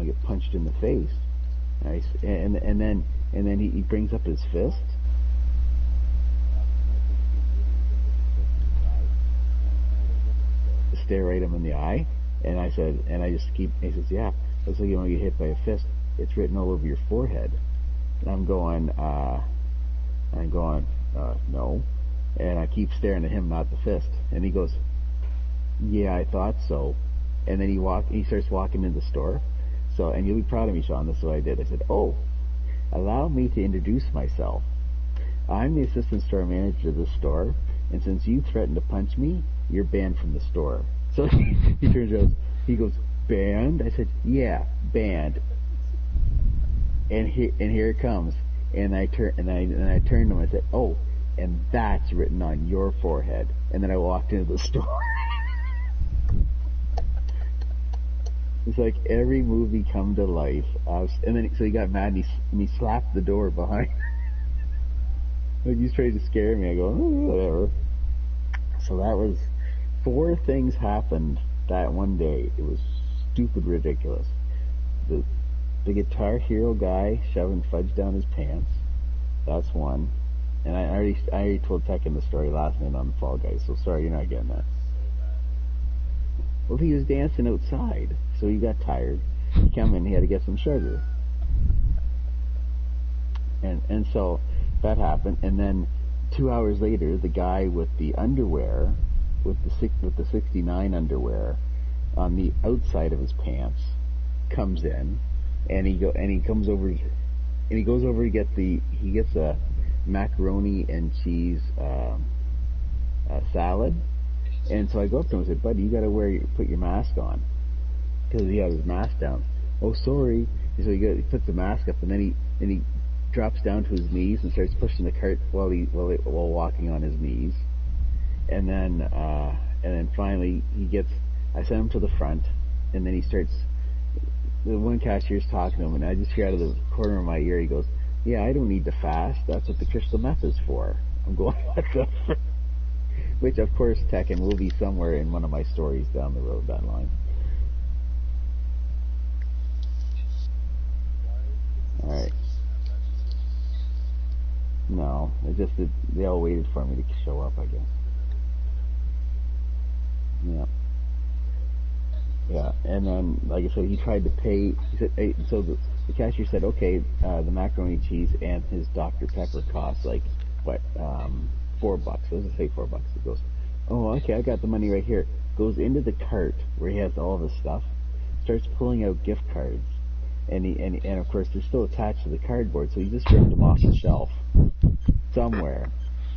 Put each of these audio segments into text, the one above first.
I get punched in the face. And then he brings up his fist. Stare right him in the eye, and I said, and I just keep. He says, "Yeah, looks like you want to get hit by a fist. It's written all over your forehead." And I'm going, no, and I keep staring at him, not the fist. And he goes, "Yeah, I thought so." And then he starts walking in the store. So, and you'll be proud of me, Sean. This is what I did. I said, "Oh, allow me to introduce myself. I'm the assistant store manager of this store, and since you threatened to punch me, you're banned from the store." So he turns around, he goes, "Banned?" I said, "Yeah, banned." And here it comes. And I turned to him. I said, "Oh, and that's written on your forehead." And then I walked into the store. It's like every movie come to life. And then so he got mad and he slapped the door behind. Like he's trying to scare me. I go, whatever. So that was 4 things happened that one day. It was stupid ridiculous. The Guitar Hero guy shoving fudge down his pants. That's one. And I already told Tekken the story last night on the Fall Guys, so sorry you're not getting that. Well, he was dancing outside, so he got tired. He came in, he had to get some sugar. And so that happened, and then 2 hours later, the guy with the underwear, with the 69 underwear on the outside of his pants, comes in, and he goes over to get he gets a macaroni and cheese salad. And so I go up to him and said, "Buddy, you got to put your mask on," because he had his mask down. "Oh, sorry." And so he puts the mask up, and then he drops down to his knees and starts pushing the cart while walking on his knees. And then finally I send him to the front, and then he starts. The one cashier's talking to him, and I just hear out of the corner of my ear, he goes, "Yeah, I don't need to fast. That's what the crystal meth is for." I'm going, what the frick? Which, of course, Tekken will be somewhere in one of my stories down the road, that line. Alright. No, it's just that they all waited for me to show up, I guess. Yeah. Yeah, and then, like I said, he tried to pay. He said, hey, so the cashier said, "Okay, the macaroni and cheese and his Dr. Pepper cost like what, $4. Let's say $4. He goes, "Oh, okay, I got the money right here." Goes into the cart where he has all of his stuff, starts pulling out gift cards, and of course they're still attached to the cardboard, so he just ripped them off the shelf somewhere,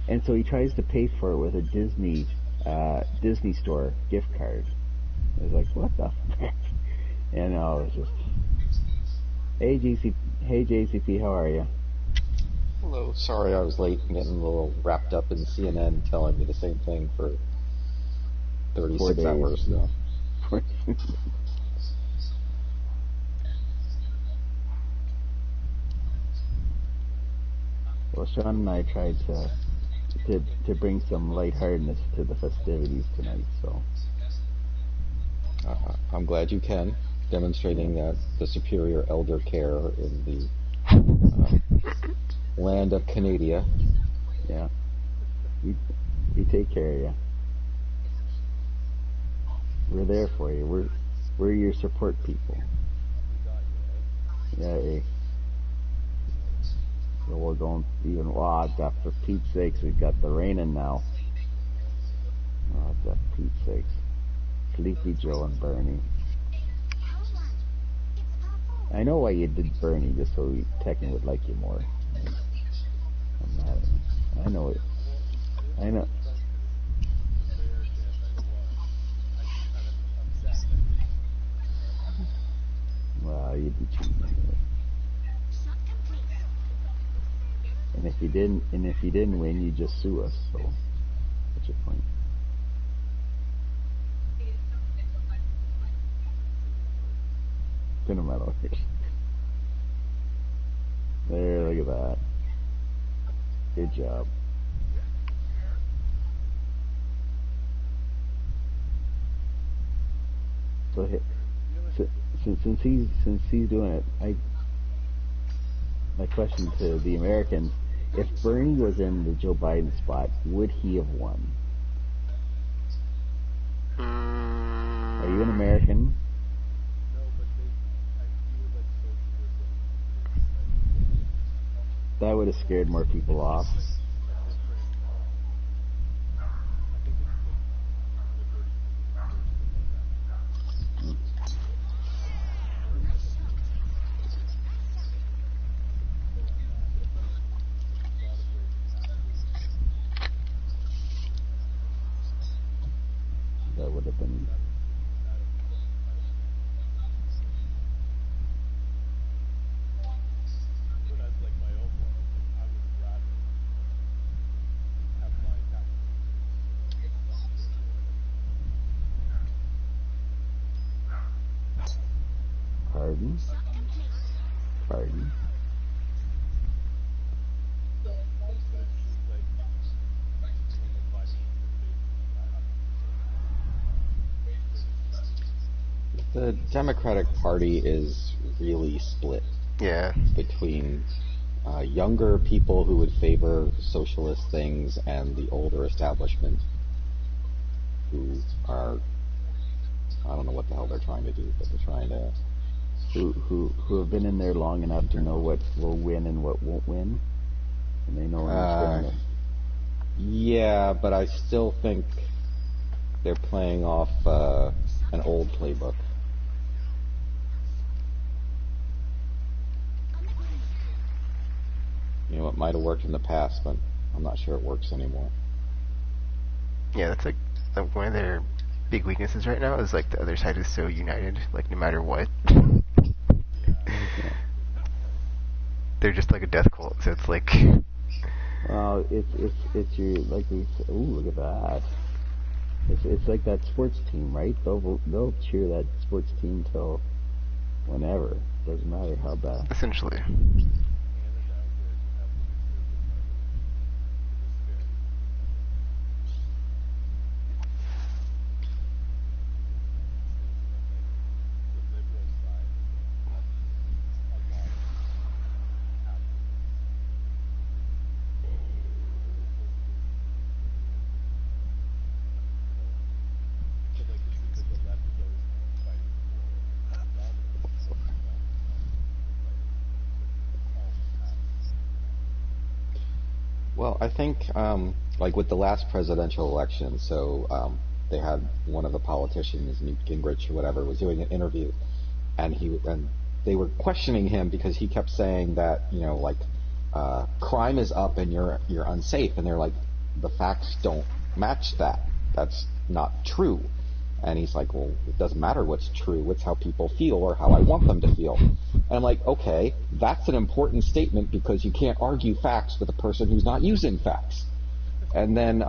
and so he tries to pay for it with a Disney store gift card. I was like, what the frick? And it was just, hey JCP, how are you? Hello, sorry I was late, getting a little wrapped up in CNN telling me the same thing for 36 hours. No. Well, Sean and I tried to bring some lightheartedness to the festivities tonight, so. I'm glad you can, demonstrating that the superior elder care in the land of Canada. Yeah. We take care of you. We're there for you. We're your support people. Yeah, So we're going even, for Pete's sakes, we've got the raining now. Oh, for Pete's sakes. Sleepy Joe and Bernie. I know why you did Bernie, just so Tekken would like you more. I'm mad at him. I know it. I know. Well, you'd be cheating anyway. And if you didn't win, you'd just sue us. So, what's your point? Pin him out here. There, look at that. Good job. since he's doing it, my question to the Americans: if Bernie was in the Joe Biden spot, would he have won? Are you an American? That would have scared more people off. That would have been. Pardon? Pardon? The Democratic Party is really split Yeah. between younger people who would favor socialist things and the older establishment who are, I don't know what the hell they're trying to do, but they're trying to... Who have been in there long enough to know what will win and what won't win? And they know understand it. Yeah, but I still think they're playing off an old playbook. You know, it might have worked in the past, but I'm not sure it works anymore. Yeah, that's like one of their big weaknesses right now is like the other side is so united, like no matter what. They're just like a death cult, so it's like... Well, it's your, like we said, ooh, look at that. It's like that sports team, right? They'll cheer that sports team till whenever. Doesn't matter how bad. Essentially. Well, I think, like with the last presidential election, so they had one of the politicians, Newt Gingrich or whatever, was doing an interview, and they were questioning him because he kept saying that, you know, like crime is up and you're unsafe, and they're like, the facts don't match that. That's not true. And he's like, well, it doesn't matter what's true. It's how people feel or how I want them to feel. And I'm like, okay, that's an important statement because you can't argue facts with a person who's not using facts. And then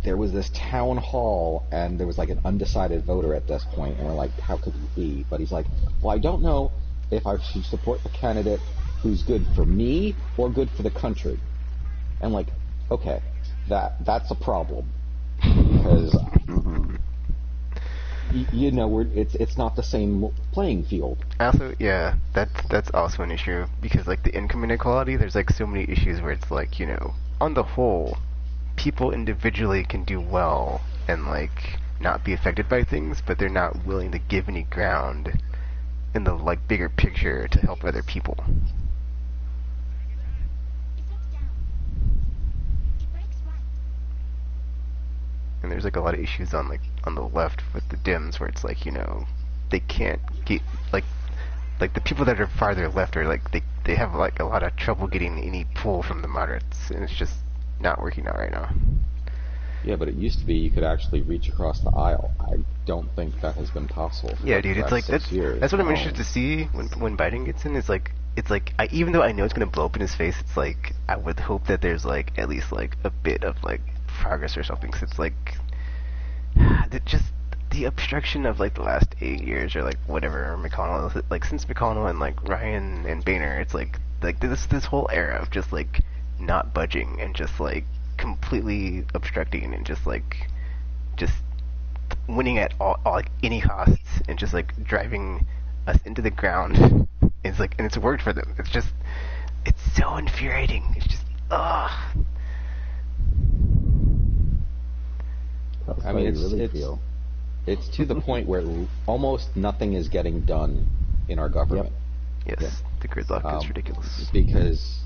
there was this town hall, and there was like an undecided voter at this point, and we're like, how could he be? But he's like, well, I don't know if I should support a candidate who's good for me or good for the country. And like, okay, that's a problem. Because you know, it's not the same playing field. Also, yeah, that's also an issue because like the income inequality, there's like so many issues where it's like, you know, on the whole, people individually can do well and like not be affected by things, but they're not willing to give any ground in the like bigger picture to help other people. And there's like a lot of issues on the left with the Dems where it's like, you know, they can't get like the people that are farther left are like they have like a lot of trouble getting any pull from the moderates, and it's just not working out right now. Yeah, but it used to be you could actually reach across the aisle. I don't think that has been possible for Yeah, the dude, it's past like 6 years. that's what I'm interested to see when Biden gets in. Is like it's like even though I know it's gonna blow up in his face, it's like I would hope that there's like at least like a bit of like progress or something. Cause it's like just the obstruction of like the last 8 years or like whatever McConnell, like since McConnell and like Ryan and Boehner, it's like this whole era of just like not budging and just like completely obstructing and just winning at all like any costs and just like driving us into the ground. It's like, and it's worked for them. It's just, it's so infuriating. It's just, ugh. That's I how mean, you it's really it's feel. it's to the point where almost nothing is getting done in our government. Yes, Yep. the gridlock is ridiculous. Because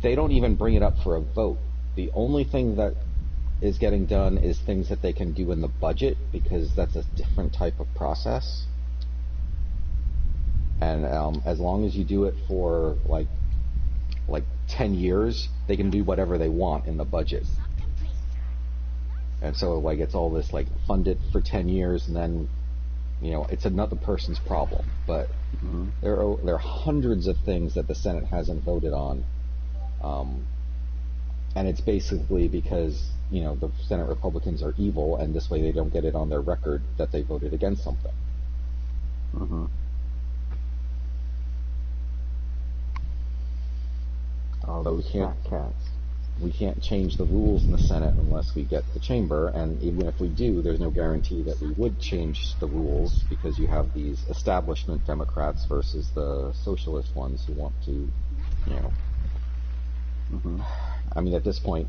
they don't even bring it up for a vote. The only thing that is getting done is things that they can do in the budget, because that's a different type of process. And as long as you do it for like 10 years, they can do whatever they want in the budget. And so like it's all this like funded for 10 years, and then it's another person's problem. But there are hundreds of things that the Senate hasn't voted on, and it's basically because the Senate Republicans are evil, and this way they don't get it on their record that they voted against something. Mm-hmm. All those fat cats. We can't change the rules in the Senate unless we get the chamber, and even if we do, there's no guarantee that we would change the rules, because you have these establishment Democrats versus the socialist ones who want to, I mean, at this point,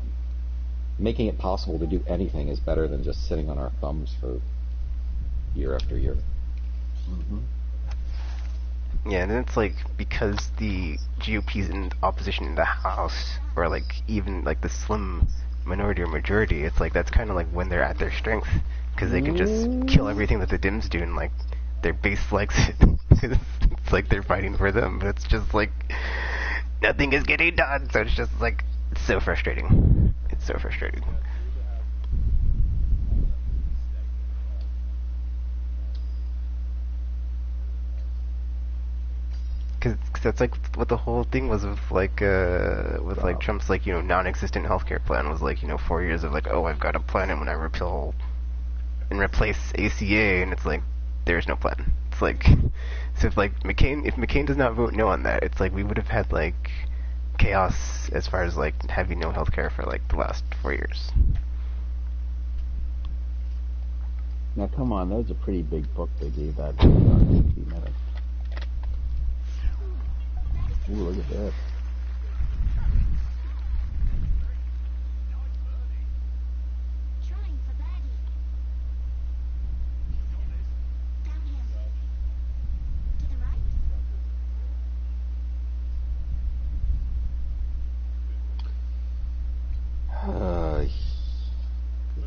making it possible to do anything is better than just sitting on our thumbs for year after year. Mm-hmm. Yeah, and it's like, because the GOP's in opposition in the House, or like even like the slim minority or majority, it's like that's kind of like when they're at their strength, because they can just kill everything that the Dems do, and like their base likes it. It's like they're fighting for them, but it's just like nothing is getting done. So it's just like, it's so frustrating. It's so frustrating. Because that's like what the whole thing was with like Trump's like non-existent healthcare plan was like 4 years of like, oh, I've got a plan, and when I repeal and replace ACA, and it's like there's no plan. It's like, so if McCain does not vote no on that, it's like we would have had like chaos as far as like having no healthcare for like the last 4 years. Now come on, that was a pretty big book they gave that 60 minutes. Ooh, look at that.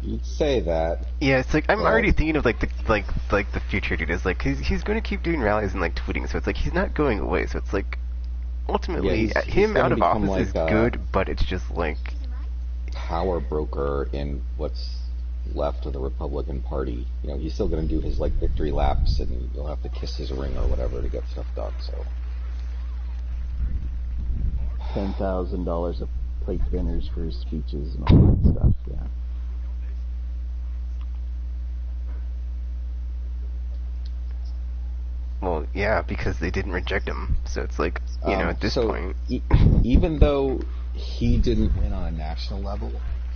You'd say that. Yeah, it's like I'm already thinking of like the future, dude. Is like he's going to keep doing rallies and like tweeting, so it's like he's not going away. So it's like ultimately he's him out of office like is good, but it's just like power broker in what's left of the Republican Party. He's still going to do his like victory laps, and you'll have to kiss his ring or whatever to get stuff done. So $10,000 of plate spinners for his speeches and all that stuff. Yeah. Well, yeah, because they didn't reject him. So it's like, at this point. Even though he didn't win on a national level,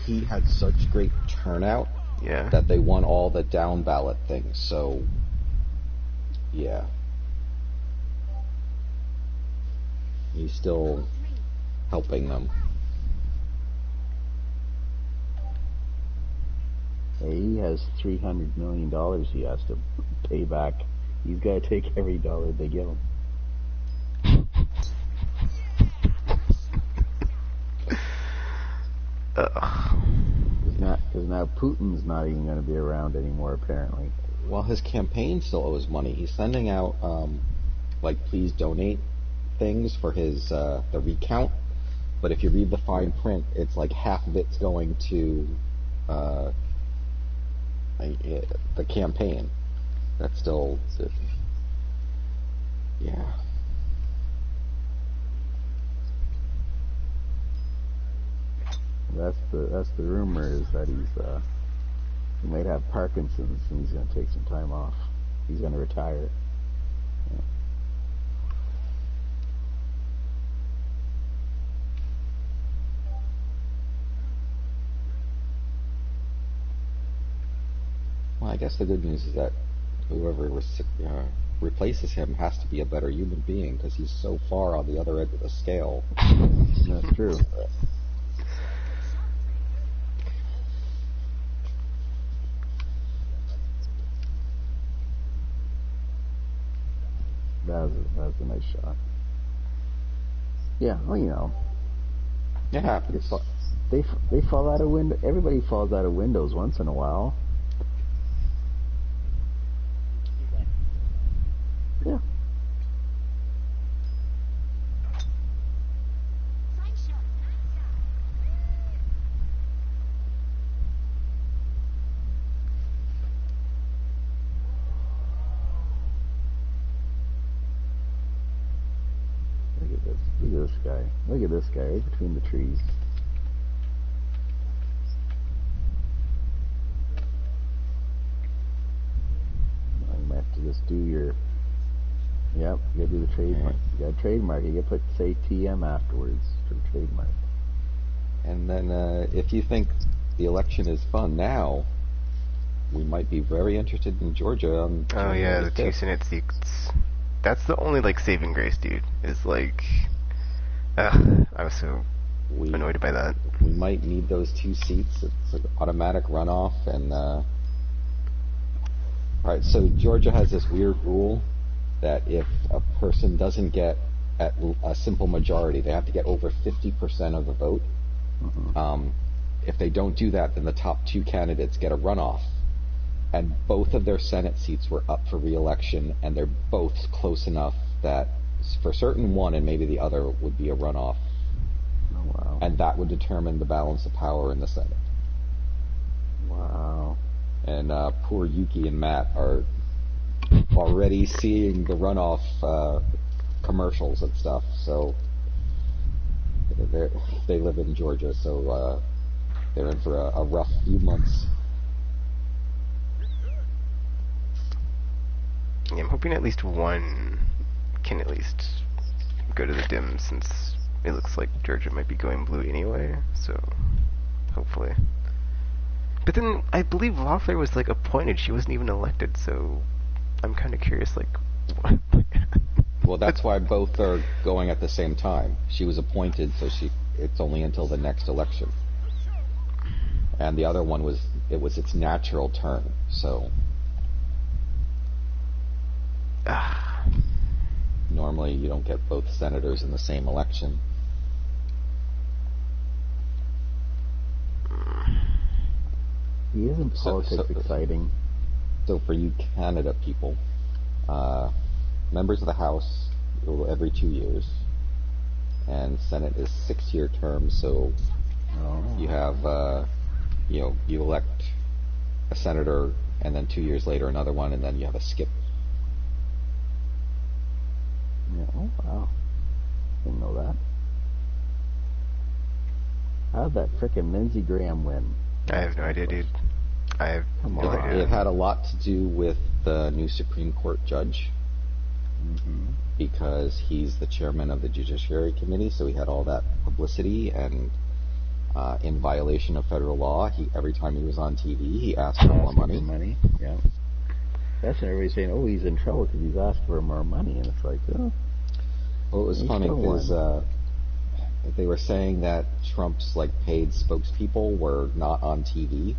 he had such great turnout that they won all the down ballot things. So, yeah. He's still helping them. Hey, he has $300 million he has to pay back. He's got to take every dollar they give him. Because now Putin's not even going to be around anymore, apparently. Well, his campaign still owes money. He's sending out, please donate things for his the recount. But if you read the fine print, it's like half of it's going to the campaign. That's still, yeah. That's the rumor, is that he might have Parkinson's and he's going to take some time off. He's going to retire. Yeah. guess the good news is that whoever replaces him has to be a better human being because he's so far on the other end of the scale. That's true. That was a nice shot. Yeah, well, you know, It happens. they fall out of window. Everybody falls out of windows once in a while. Yeah. Look at this. Look at this guy. Look at this guy right between the trees. You might have to just do your. Yep, you gotta do the trademark. You gotta trademark. You gotta put say TM afterwards for trademark. And then if you think the election is fun now, we might be very interested in Georgia on Oh yeah, the January 2 5th. Senate seats. That's the only like saving grace, dude. Is like, I was so We, annoyed by that. we might need those 2 seats. It's an automatic runoff. And all right, so Georgia has this weird rule that if a person doesn't get a simple majority, they have to get over 50% of the vote. If they don't do that, then the top 2 candidates get a runoff. And both of their Senate seats were up for re-election, and they're both close enough that for certain one and maybe the other would be a runoff. Oh wow. And that would determine the balance of power in the Senate. Wow. And poor Yuki and Matt are already seeing the runoff commercials and stuff. So they live in Georgia, so they're in for a rough few months. Yeah, I'm hoping at least one can at least go to the dim since it looks like Georgia might be going blue anyway, so hopefully. But then I believe Loeffler was like appointed, she wasn't even elected, so I'm kind of curious like what? Well, that's why both are going at the same time. She was appointed, so it's only until the next election. And the other one was its natural turn, so normally you don't get both senators in the same election. He isn't politics exciting. So for you Canada people, members of the House go every 2 years, and Senate is 6-year terms. So you have, you elect a senator, and then 2 years later another one, and then you have a skip. Yeah. Oh wow. Didn't know that. How'd that frickin' Lindsey Graham win? I have no idea, dude. I have Come no on. idea. It had a lot to do with the new Supreme Court judge, because he's the chairman of the Judiciary Committee, so he had all that publicity, and in violation of federal law, every time he was on TV, he asked for more money. Yeah. That's when everybody's saying, "Oh, he's in trouble because he's asked for more money," and it's like, oh. Well, it was He funny still won. because they were saying that Trump's paid spokespeople were not on TV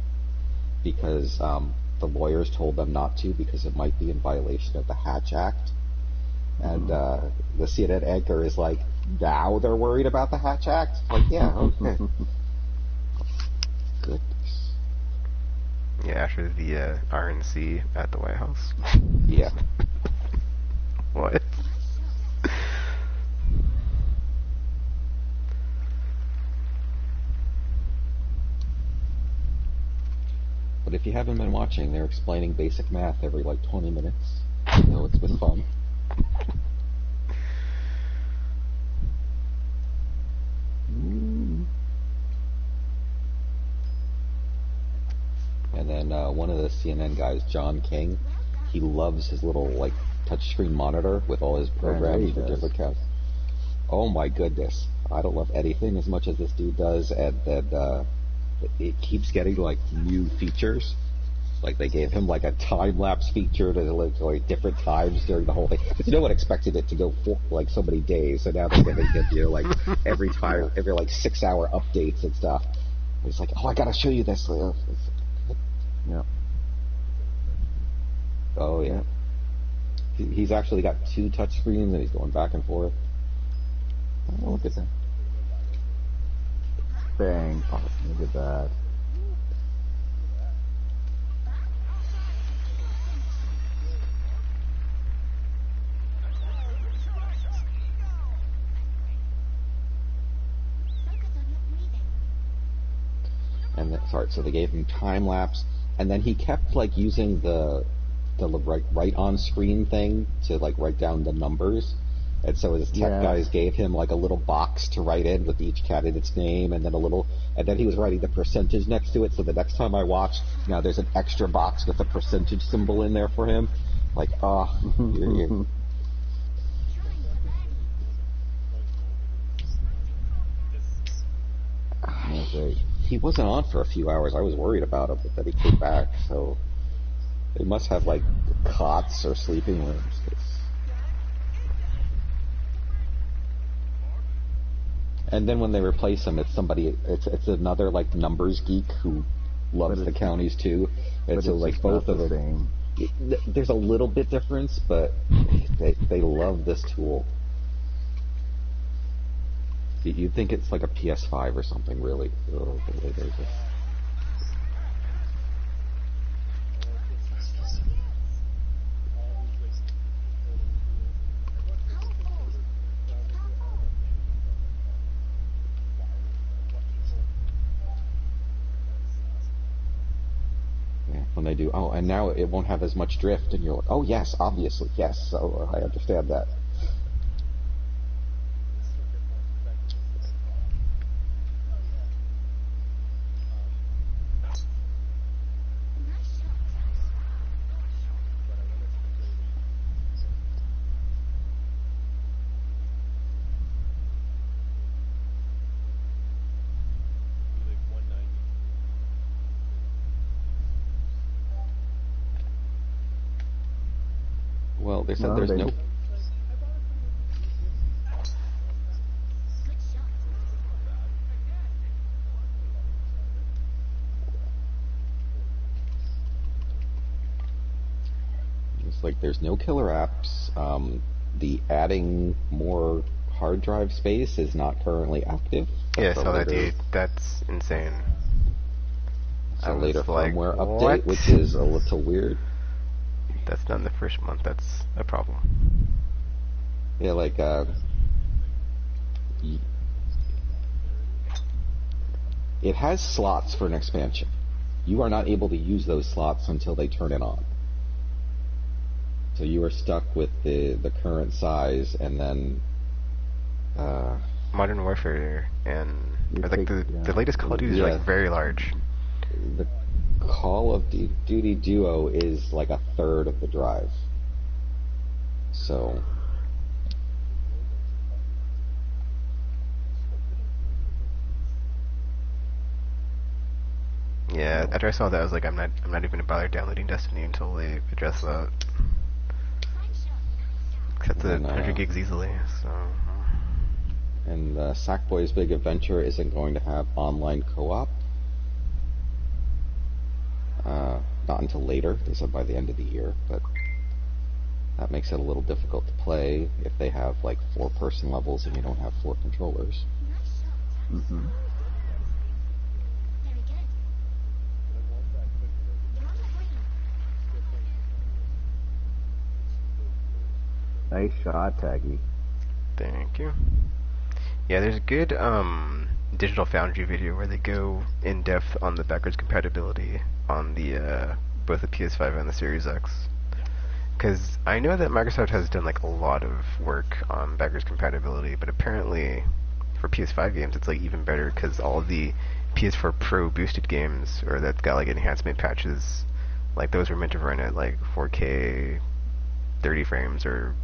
because the lawyers told them not to because it might be in violation of the Hatch Act. And the CNN anchor is like, now they're worried about the Hatch Act? Like, yeah, okay. Goodness. Yeah, after the RNC at the White House. Yeah. What? But if you haven't been watching, they're explaining basic math every 20 minutes. So it's been fun. And then one of the CNN guys, John King, he loves his little touchscreen monitor with all his programs for different counts. Oh my goodness, I don't love anything as much as this dude does, and then it keeps getting new features. Like they gave him like a time lapse feature to like different times during the whole thing. Because no one expected it to go for like so many days. So now they're giving him like every time, every like 6-hour updates and stuff. It's like, oh, I gotta show you this. Yeah. Oh yeah. He's actually got 2 touch screens and he's going back and forth. Oh, look at that. Bang. Oh, look at that. And sorry, so they gave him time lapse, and then he kept like using the right on screen thing to like write down the numbers. And so his tech guys gave him like a little box to write in with each candidate's name, and then he was writing the percentage next to it. So the next time I watch, now there's an extra box with a percentage symbol in there for him. Like, you're he wasn't on for a few hours. I was worried about him, but then he came back. So they must have like cots or sleeping rooms. And then when they replace him, it's somebody. It's another like numbers geek who loves the counties too. And so like both of them. There's a little bit difference, but they love this tool. You'd think it's like a PS5 or something, really. Oh, yeah, when they do, and now it won't have as much drift, and you're like, oh yes, obviously, yes, so I understand that. Well, they said there's no... It's like there's no killer apps. The adding more hard drive space is not currently active. Yeah, so that's insane. It's a later firmware update, what? Which is a little weird. That's not in the first month. That's a problem. Yeah, like it has slots for an expansion. You are not able to use those slots until they turn it on. So you are stuck with the current size, and then Modern Warfare and like the latest Call of Duty is like very large. The Call of Duty Duo is like a third of the drive. So yeah, after I saw that, I was like, I'm not even gonna bother downloading Destiny until they address that. Except the 100 gigs easily. So. And Sackboy's Big Adventure isn't going to have online co-op. Not until later. They said by the end of the year, but that makes it a little difficult to play if they have like 4-person levels and you don't have 4 controllers. Mm-hmm. Nice shot, Taggy. Thank you. Yeah, there's a good Digital Foundry video where they go in depth on the backwards compatibility on the both the PS5 and the Series X. Because I know that Microsoft has done like a lot of work on backwards compatibility, but apparently for PS5 games it's like even better because all of the PS4 Pro boosted games or that got like enhancement patches, like those were meant to run at like 4K 30 frames or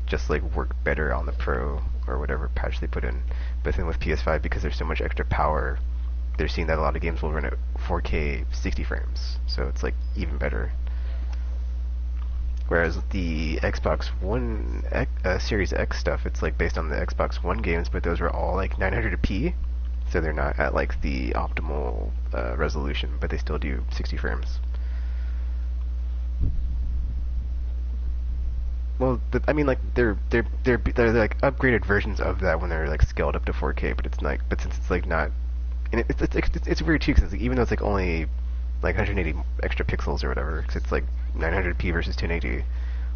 just like work better on the Pro or whatever patch they put in. But then with PS5, because there's so much extra power they're seeing that a lot of games will run at 4K 60 frames, so it's like even better. Whereas the Xbox One Series X stuff, it's like based on the Xbox One games, but those are all like 900p, so they're not at like the optimal resolution, but they still do 60 frames. Well, I mean, like they're like upgraded versions of that when they're like scaled up to 4K, but it's not. But since it's like not, and it's weird too, because like, even though it's like only like 180 extra pixels or whatever, because it's like 900p versus 1080,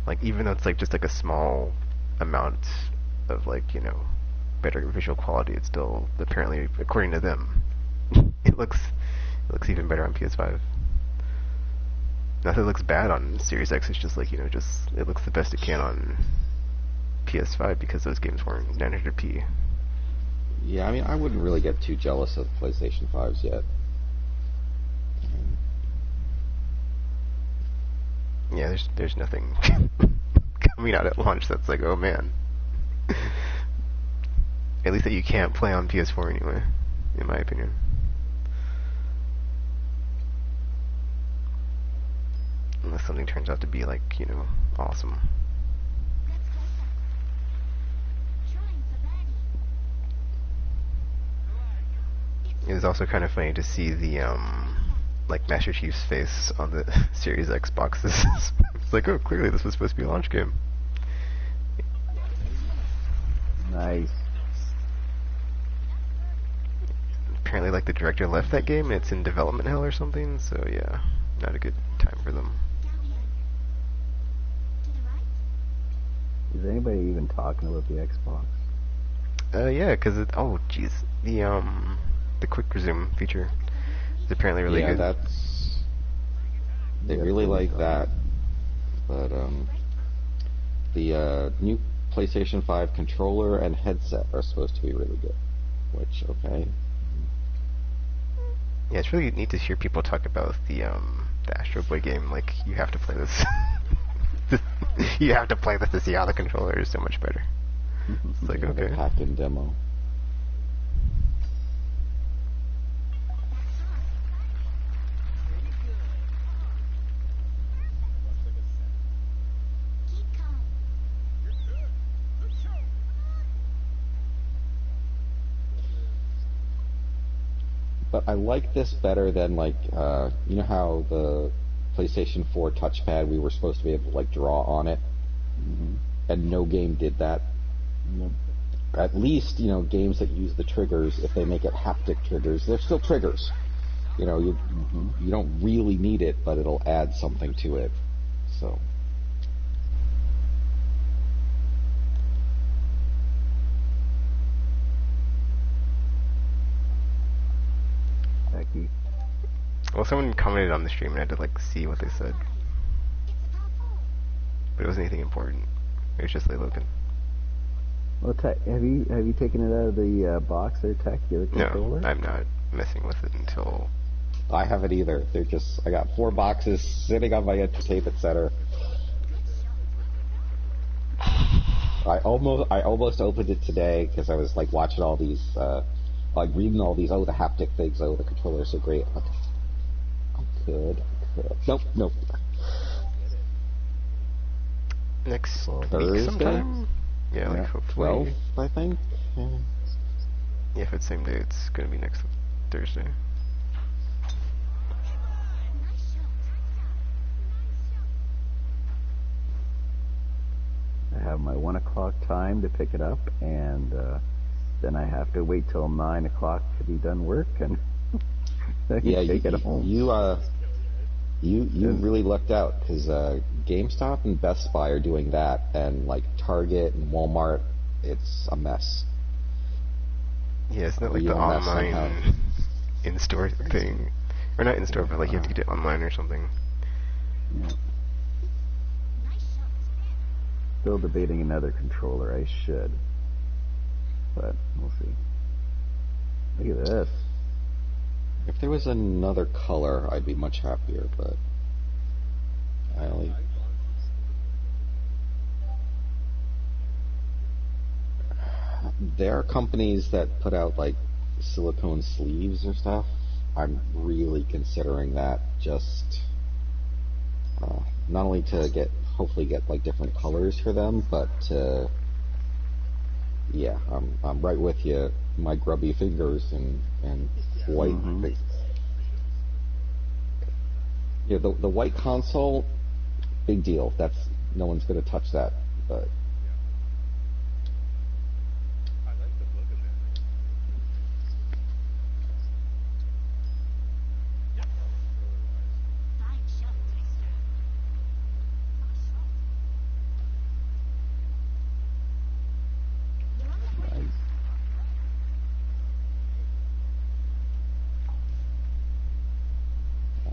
like even though it's like just like a small amount of like, you know, better visual quality, it's still apparently, according to them, it looks even better on PS5. Not that it looks bad on Series X, it's just like, you know, just it looks the best it can on PS5 because those games weren't 900p. Yeah, I mean, I wouldn't really get too jealous of PlayStation 5s yet. Yeah, there's nothing coming out at launch that's like, oh man. At least that you can't play on PS4 anyway, in my opinion. Unless something turns out to be like, you know, awesome. It was also kind of funny to see the like Master Chief's face on the Series X boxes. It's like, oh, clearly this was supposed to be a launch game. Nice. Apparently, like the director left that game, and it's in development hell or something. So yeah, not a good time for them. Is anybody even talking about the Xbox? Yeah, because oh jeez, the quick resume feature is apparently really good. Yeah, they really like that. But the new PlayStation 5 controller and headset are supposed to be really good. Which, okay. Yeah, it's really neat to hear people talk about the Astro Boy game. Like, you have to play this. You have to play this to see how the controller is so much better. It's like, okay. The pack-in demo. But I like this better than, like, you know how the PlayStation 4 touchpad, we were supposed to be able to, like, draw on it? Mm-hmm. And no game did that. Yep. At least, you know, games that use the triggers, if they make it haptic triggers, they're still triggers. You know, you don't really need it, but it'll add something to it. So. Becky. Well, someone commented on the stream and I had to like see what they said. But it wasn't anything important. It was just like Logan. Well, have you taken it out of the box there, Tech? The controller? No, I'm not messing with it until... I haven't either. They're just... I got 4 boxes sitting on my entertainment center. I almost opened it today because I was like watching all these... like reading all these, oh, the haptic things, oh, the controller's so great. I could. Nope. Next Thursday? week sometime? Yeah, like hopefully. 12, I think. Yeah, if it's same day, it's gonna be next Thursday. I have my 1 o'clock time to pick it up, and then I have to wait till 9 o'clock to be done work, and then take it home. You really lucked out, because GameStop and Best Buy are doing that, and like Target and Walmart, it's a mess. Yeah, it's not like the online in-store thing. Or not in-store, but like you have to get it online or something. Yeah. Still debating another controller. I should. But we'll see. Look at this. If there was another color, I'd be much happier, but I only... There are companies that put out like silicone sleeves or stuff, I'm really considering that just not only to hopefully get like different colors for them, but yeah, I'm right with you. My grubby fingers and white. Mm-hmm. Yeah, the white console, big deal. That's no one's going to touch that. But Nice.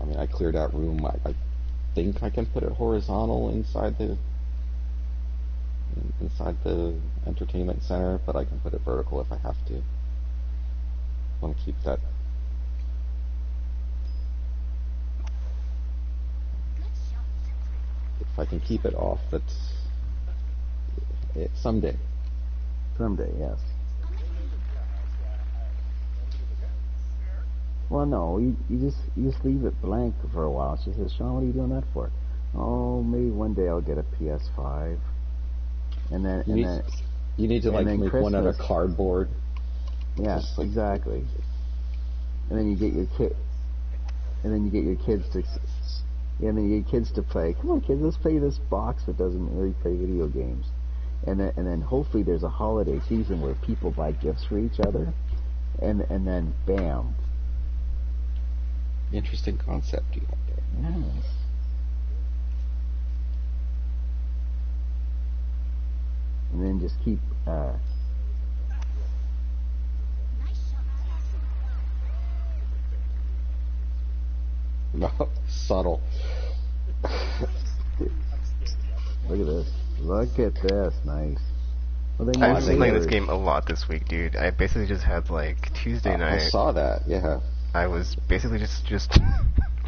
I mean, I cleared out room. I think I can put it horizontal inside the entertainment center, but I can put it vertical if I have to. Want to keep that. If I can keep it off, that's it someday. Someday, yes. Well, no, you just leave it blank for a while. She says, Sean, what are you doing that for? Oh, maybe one day I'll get a PS5. And then, You need to like then make one out of Christmas. cardboard. Yeah, Just like- exactly. And then you get your kids to, yeah, and then you get kids to play. Come on, kids, let's play this box that doesn't really play video games. And then hopefully there's a holiday season where people buy gifts for each other, and then bam. Interesting concept you have there. Yes. And then just keep Subtle. look at this. Look at this. Nice. Well, then I've you been playing later- this game a lot this week, dude. I basically just had like Tuesday I night. saw that. Yeah. I was basically just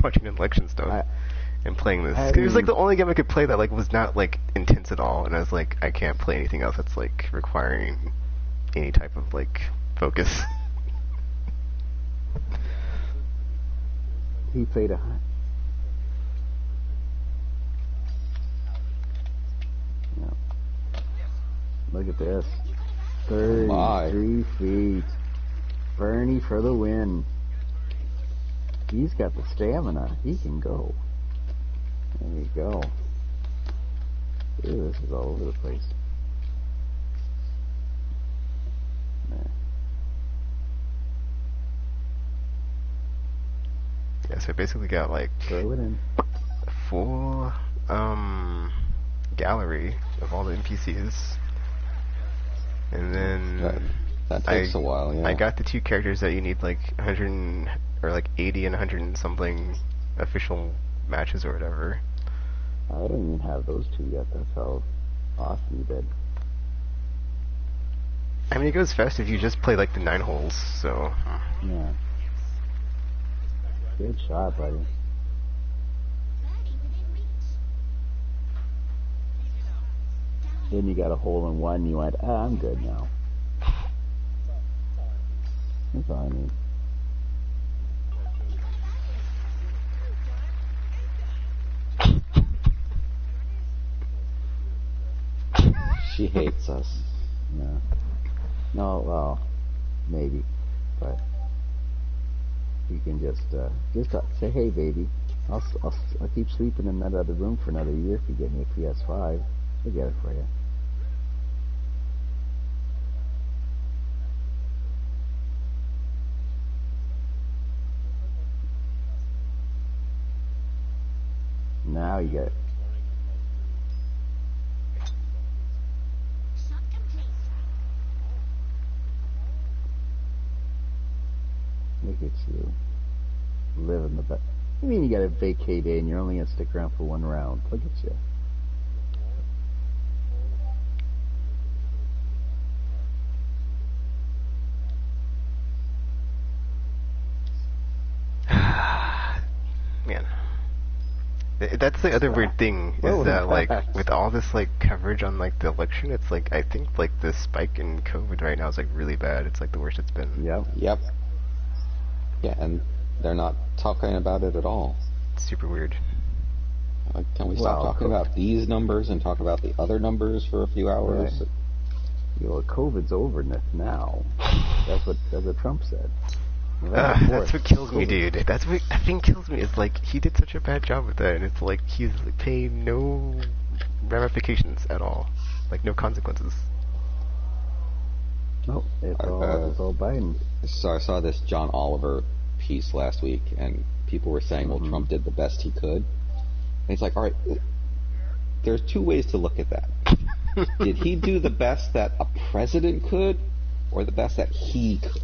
watching election stuff and playing this. I It was like mean- the only game I could play that like was not like intense at all, and I was like, I can't play anything else that's like requiring any type of like focus. He played a. Yeah. Look at this. My. 33 feet. Bernie for the win. He's got the stamina. He can go. There you go. Ew, this is all over the place. There. Yeah, so I basically got like Throw it in. a full gallery of all the NPCs, and then That takes a while. Yeah. I got the two characters that you need like 100 or like 80 and 100 and something official matches or whatever. I don't even have those two yet. That's how awesome you did. I mean, it goes fast if you just play like the 9 holes. So Yeah. Good shot, buddy. Then you got a hole in one. You went, I'm good now. That's all I need. She hates us. No. No, well, maybe, but you can just say, hey, baby, I'll keep sleeping in that other room for another year if you get me a PS5. We'll get it for you. Now you get it. Look at you. Living the best. I mean, you got a vacay day and you're only going to stick around for one round. Look at you. man, That's the other weird thing is Whoa. that like with all this like coverage on like the election, it's like I think like the spike in COVID right now is like really bad. It's like the worst it's been. Yep. Yep. Yeah, and they're not talking about it at all. It's super weird. Like, can we stop talking about these numbers and talk about the other numbers for a few hours? Right. COVID's over now. That's what Trump said. That's what kills me, dude. That's what I think kills me. It's like he did such a bad job with that, and it's like he's paying no ramifications at all, like no consequences. No, it's all Biden. So I saw this John Oliver piece last week, and people were saying, well, Trump did the best he could. And he's like, all right, there's two ways to look at that. Did he do the best that a president could, or the best that he could?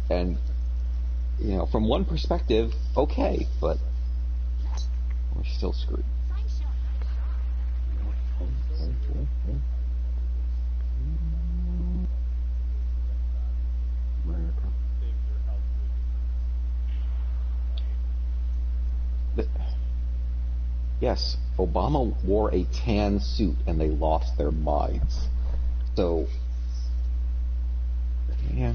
And, you know, from one perspective, okay, but we're still screwed. Yes, Obama wore a tan suit and they lost their minds. So, yeah.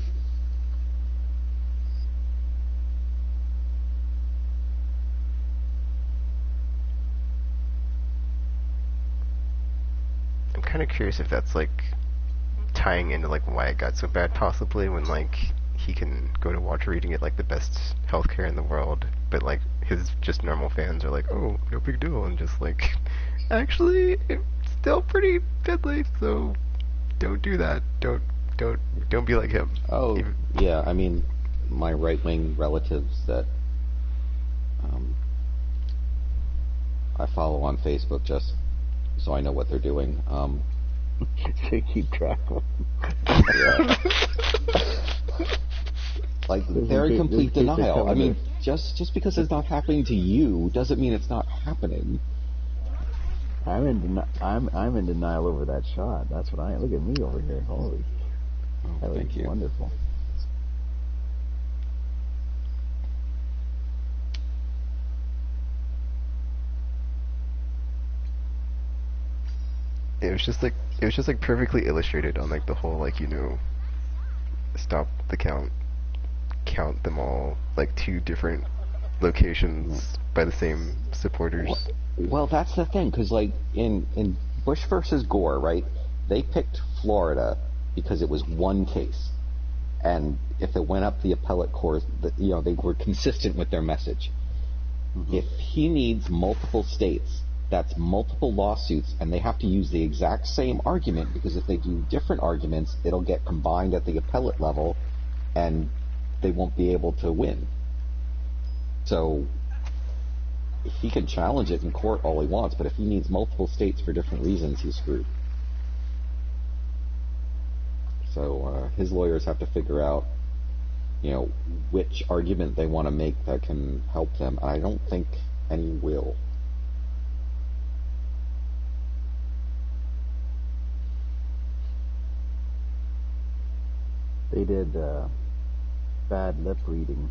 I'm kind of curious if that's like tying into like why it got so bad, possibly when like he can go to Walter Reed and get like the best healthcare in the world, but like his just normal fans are like, oh, no big deal, and just like, actually, it's still pretty deadly, so don't do that. Don't be like him. Oh, yeah. I mean, my right-wing relatives that I follow on Facebook just so I know what they're doing. To keep track of. Like, they're in complete denial. I mean, just because it's not happening to you doesn't mean it's not happening. I'm in denial over that shot. That's what look at me over here. Holy, that Thank you. Wonderful. It was just like perfectly illustrated on like the whole like, you know, stop the count them all, like 2 different locations by the same supporters. Well, that's the thing, because like in Bush versus Gore, right? They picked Florida because it was one case, and if it went up the appellate court, you know, they were consistent with their message. If he needs multiple states, that's multiple lawsuits, and they have to use the exact same argument, because if they do different arguments, it'll get combined at the appellate level, and they won't be able to win. So he can challenge it in court all he wants, but if he needs multiple states for different reasons, he's screwed. So his lawyers have to figure out, you know, which argument they want to make that can help them. I don't think any will. They did bad lip reading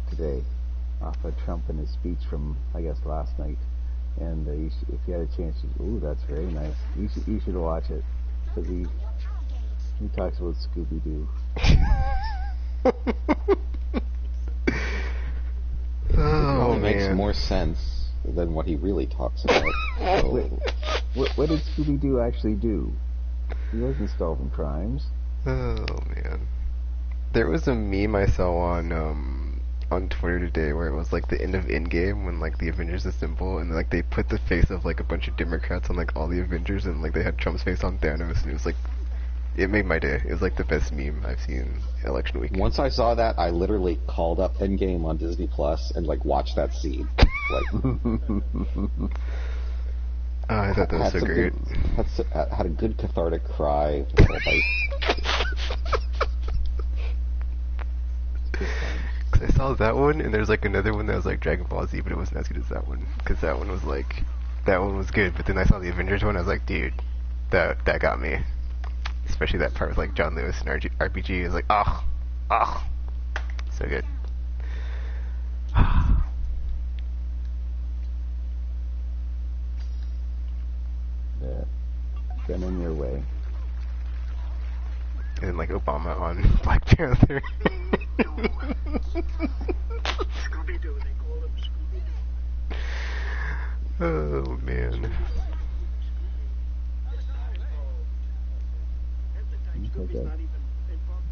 today off of Trump and his speech from, I guess, last night. And if you had a chance, ooh, that's very nice. You should watch it, because he talks about Scooby-Doo. It makes more sense than what he really talks about. So. What did Scooby-Doo actually do? He wasn't solving crimes. Oh man, there was a meme I saw on Twitter today where it was like the end of Endgame when like the Avengers assemble and like they put the face of like a bunch of Democrats on like all the Avengers and like they had Trump's face on Thanos, and it was like, it made my day. It was like the best meme I've seen election week. Once I saw that, I literally called up Endgame on Disney Plus and like watched that scene. Like, I thought that was so great. Had a good cathartic cry. Cause I saw that one, and there's like another one that was like Dragon Ball Z, but it wasn't as good as that one. Cause that one was like, that one was good. But then I saw the Avengers one, I was like, dude, that got me. Especially that part with like John Lewis and RPG is like, so good. Sending your way. And then like Obama on Black Panther. Scooby-Doo, they call him Scooby-Doo. Oh man. At the time, Scooby's Okay. not even involved.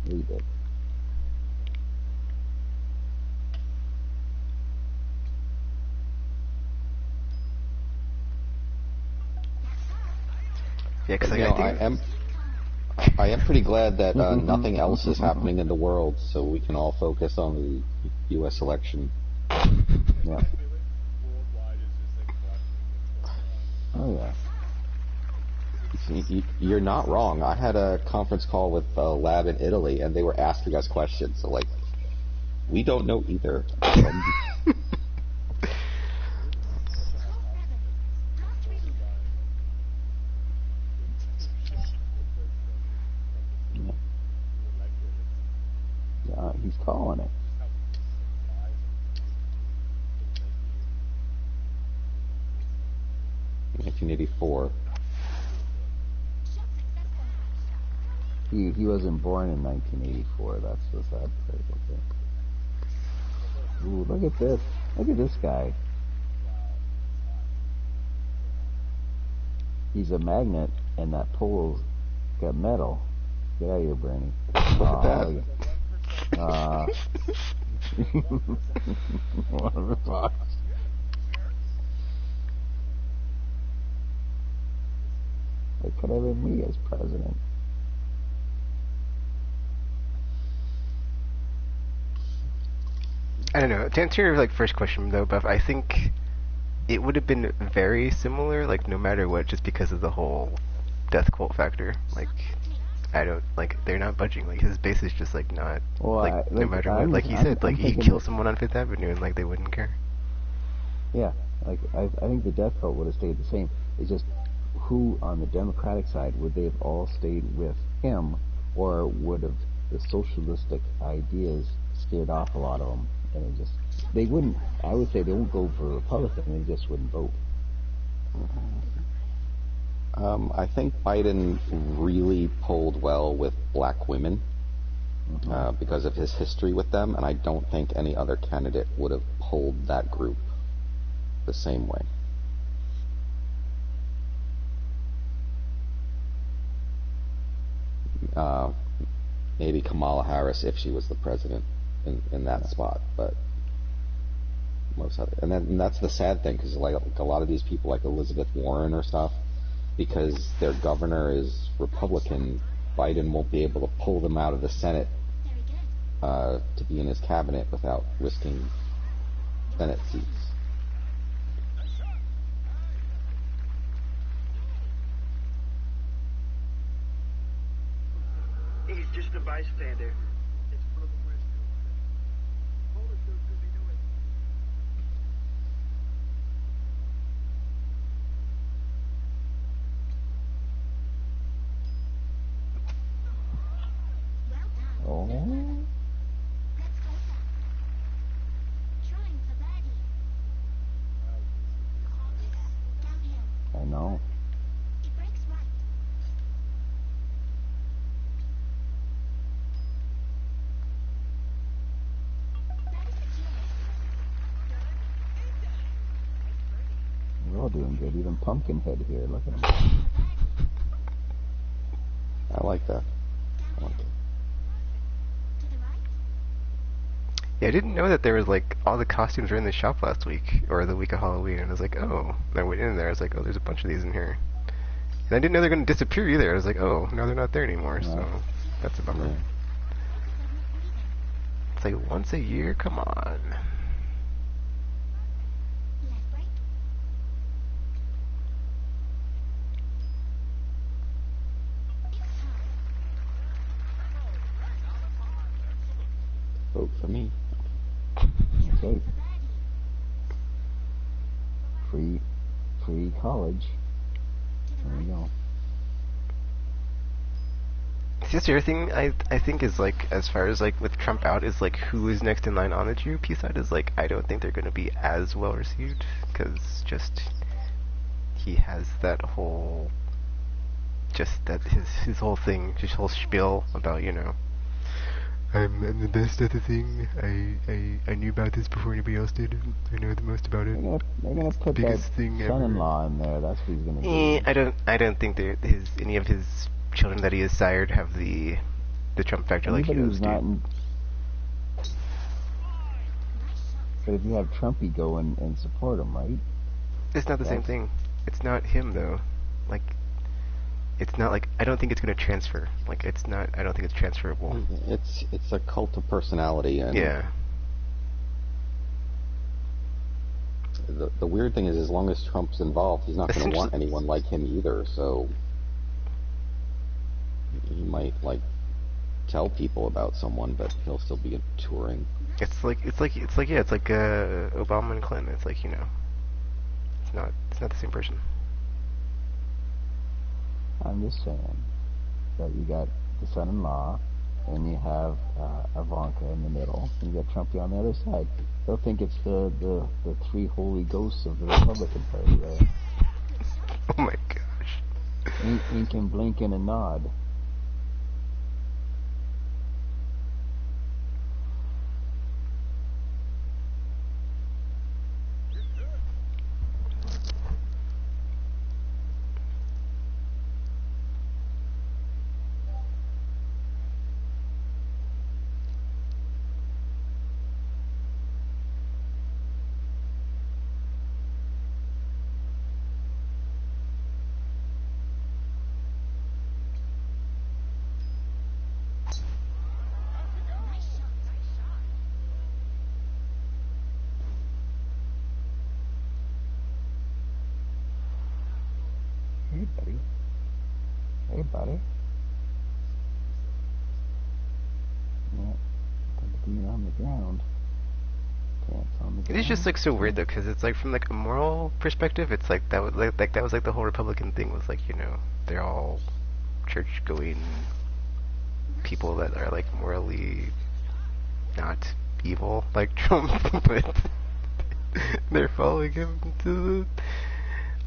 Read it. Yeah, because like, You know, I think I am pretty glad that nothing else is happening in the world, so we can all focus on the U.S. election. Yeah. Oh yeah. You're not wrong. I had a conference call with a lab in Italy, and they were asking us questions. So, like, we don't know either. He's calling it. In 1984. He wasn't born in 1984. That's the sad part. Okay. Ooh, look at this. Look at this guy. He's a magnet, and that pole's got metal. Get out of here, Bernie. Look at that. One of the box. It could have been me as president. I don't know. To answer your like first question though, Buff, I think it would have been very similar, like no matter what, just because of the whole death cult factor. Like, I don't like they're not budging. Like his base is just like not Well, like no matter what. Like he said, like he kills someone on Fifth Avenue and like they wouldn't care. Yeah, like I think the death cult would have stayed the same. It's just who on the Democratic side would they have all stayed with him, or would have the socialistic ideas scared off a lot of them, and they wouldn't. I would say they won't go for Republican. They just wouldn't vote. I think Biden really pulled well with black women because of his history with them, and I don't think any other candidate would have pulled that group the same way. Maybe Kamala Harris if she was the president in that spot, but most other, and that's the sad thing, because like a lot of these people, like Elizabeth Warren or stuff, because their governor is Republican, Biden won't be able to pull them out of the Senate to be in his cabinet without risking Senate seats. He's just a bystander. It's one of the worst. Polish knows who they do it. Oh, I know. We're all doing good. Even Pumpkinhead here. Look at him. I like that. I like it. Yeah, I didn't know that there was like all the costumes were in the shop last week or the week of Halloween, and I was like, oh. And I went in there. I was like, oh, there's a bunch of these in here. And I didn't know they're going to disappear either. I was like, oh, no, they're not there anymore. So that's a bummer. Yeah. It's like once a year. Come on. Vote for me. Okay. Free college. There we go. It's just the other thing I think is like, as far as like with Trump out, is like who is next in line on the GOP side is like, I don't think they're going to be as well received, because just he has that whole, just that his whole thing, his whole spiel about, you know, I'm the best at the thing. I knew about this before anybody else did. I know the most about it. They're gonna put that Biggest thing ever. son-in-law in there. That's what he's gonna do. I don't think any of his children that he has sired have the Trump factor like he Anybody does. who's not in, but if you have Trumpy go and support him, right? It's not the same thing. It's not him though. Like, it's not like, I don't think it's gonna transfer. Like, it's not. I don't think it's transferable. It's a cult of personality, and Yeah. the weird thing is, as long as Trump's involved, he's not going to want anyone like him either. So he might like tell people about someone, but he'll still be touring. It's like Obama and Clinton. It's like, you know, it's not the same person. I'm just saying that you got the son-in-law, and you have Ivanka in the middle, and you got Trumpy on the other side. They'll think it's the three holy ghosts of the Republican Party there. Oh my gosh. Ink and blink and a nod. Hey, buddy. Hey, buddy. Yeah, being on the ground. Pants on the ground. It's just like so weird though, because it's like from like a moral perspective, it's like that was like the whole Republican thing was like, you know, they're all church going people that are like morally not evil like Trump, but they're following him to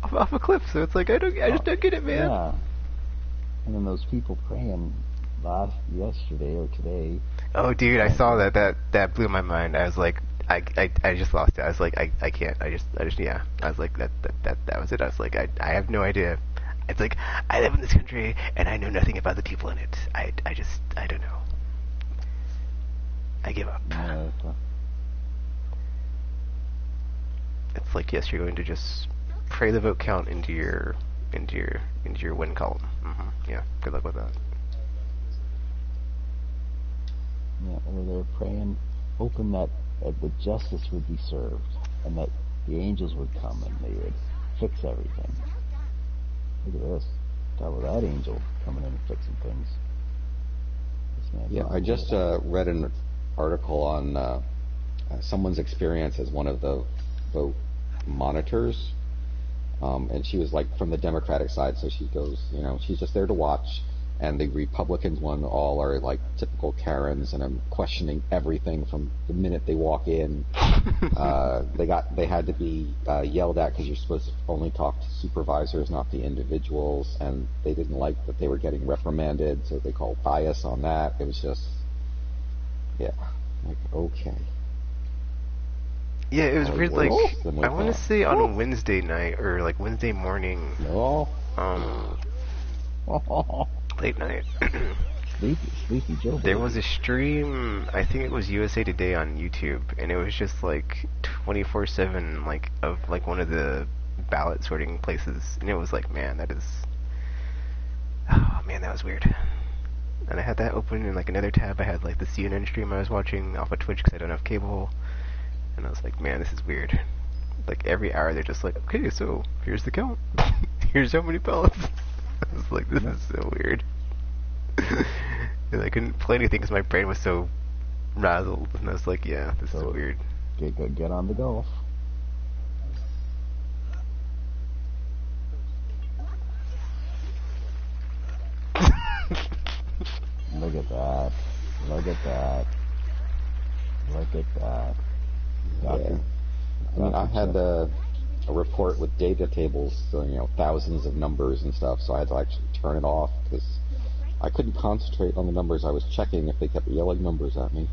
off a cliff. So it's like I just don't get it, man. Yeah. And then those people praying yesterday or today. Oh, dude, I saw that blew my mind. I was like, I just lost it. I was like, I can't. I just yeah. I was like that was it. I was like, I have no idea. It's like I live in this country and I know nothing about the people in it. I don't know. I give up. Yeah, It's like, yes, you're going to just pray the vote count into your win column. Yeah, good luck with that. yeah, or they're praying, hoping that the justice would be served and that the angels would come and they would fix everything. Look at this. Talk about that angel coming in and fixing things. Yeah, I just read an article on someone's experience as one of the vote monitors, and she was like from the Democratic side, so she goes, you know, she's just there to watch, and the Republicans one all are like typical Karens, and I'm questioning everything from the minute they walk in. They had to be yelled at because you're supposed to only talk to supervisors, not the individuals, and they didn't like that they were getting reprimanded, so they called bias on that. It was just, yeah, like, okay. Yeah, it was weird. Like, Something like I want to that. say on Wednesday night or like Wednesday morning, No. late night. Sleepy Joe. There was a stream, I think it was USA Today on YouTube, and it was just like 24/7, like of like one of the ballot sorting places, and it was like, man, that was weird. And I had that open in like another tab. I had like the CNN stream I was watching off of Twitch because I don't have cable, and I was like, man, this is weird. Like every hour they're just like, okay, so here's the count. Here's how many ballots. I was like, this is so weird. And I couldn't play anything because my brain was so razzled, and I was like, yeah, this is So- weird. Get on the golf. Look at that. Look at that. Look at that. Yeah. I mean, I had a report with data tables, so, thousands of numbers and stuff. So I had to actually turn it off because I couldn't concentrate on the numbers I was checking if they kept yelling numbers at me.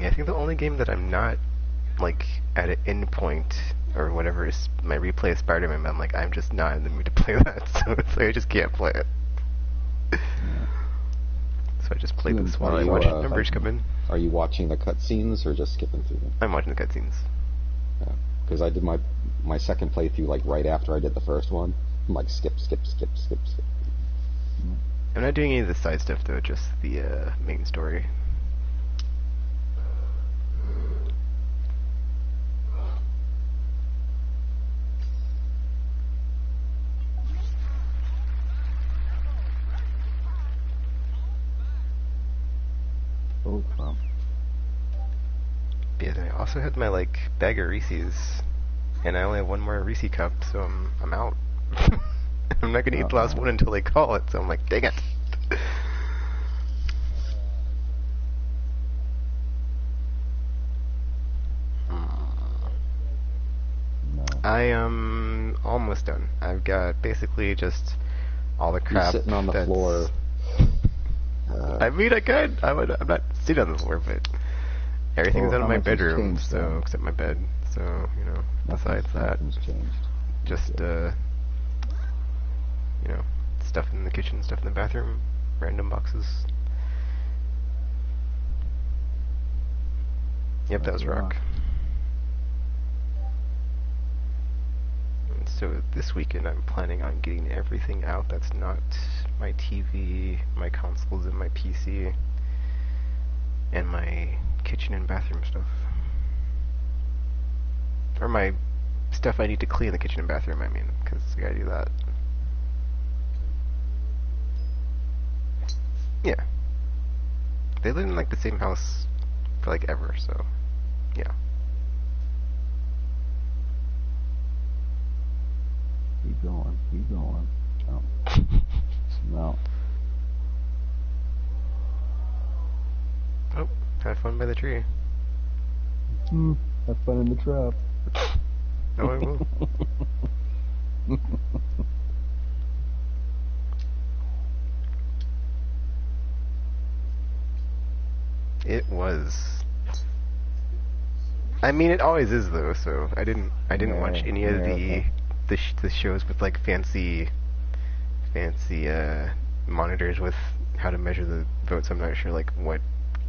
Yeah, I think the only game that I'm not like at an endpoint or whatever is my replay of Spider-Man. I'm like, I'm just not in the mood to play that, so it's like I just can't play it. So I just play this while I watch numbers come in. Are you watching the cutscenes or just skipping through them? I'm watching the cutscenes. Yeah, because I did my second playthrough like right after I did the first one. I'm like skip. I'm not doing any of the side stuff though, just the main story. Yeah, and I also had my like bag of Reese's, and I only have one more Reese cup, so I'm out. I'm not gonna eat the last one until they call it, so I'm like, dang it. I am almost done. I've got basically just all the crap. You're sitting on the floor. I mean, I could. I'm not sitting on the floor, but everything's out of my bedroom, so except my bed. So besides that, just stuff in the kitchen, stuff in the bathroom, random boxes. Yep, that was rock. And so this weekend I'm planning on getting everything out that's not my TV, my consoles, and my PC, and my kitchen and bathroom stuff. Or my stuff I need to clean the kitchen and bathroom, I mean, because I gotta do that. Yeah. They live in like the same house for like ever, so yeah. Keep going. Oh. No. Oh, have fun by the tree. Have fun in the trap. No, I will. It was. I mean, it always is though. So I didn't watch any of the shows with like fancy monitors with how to measure the votes. I'm not sure like what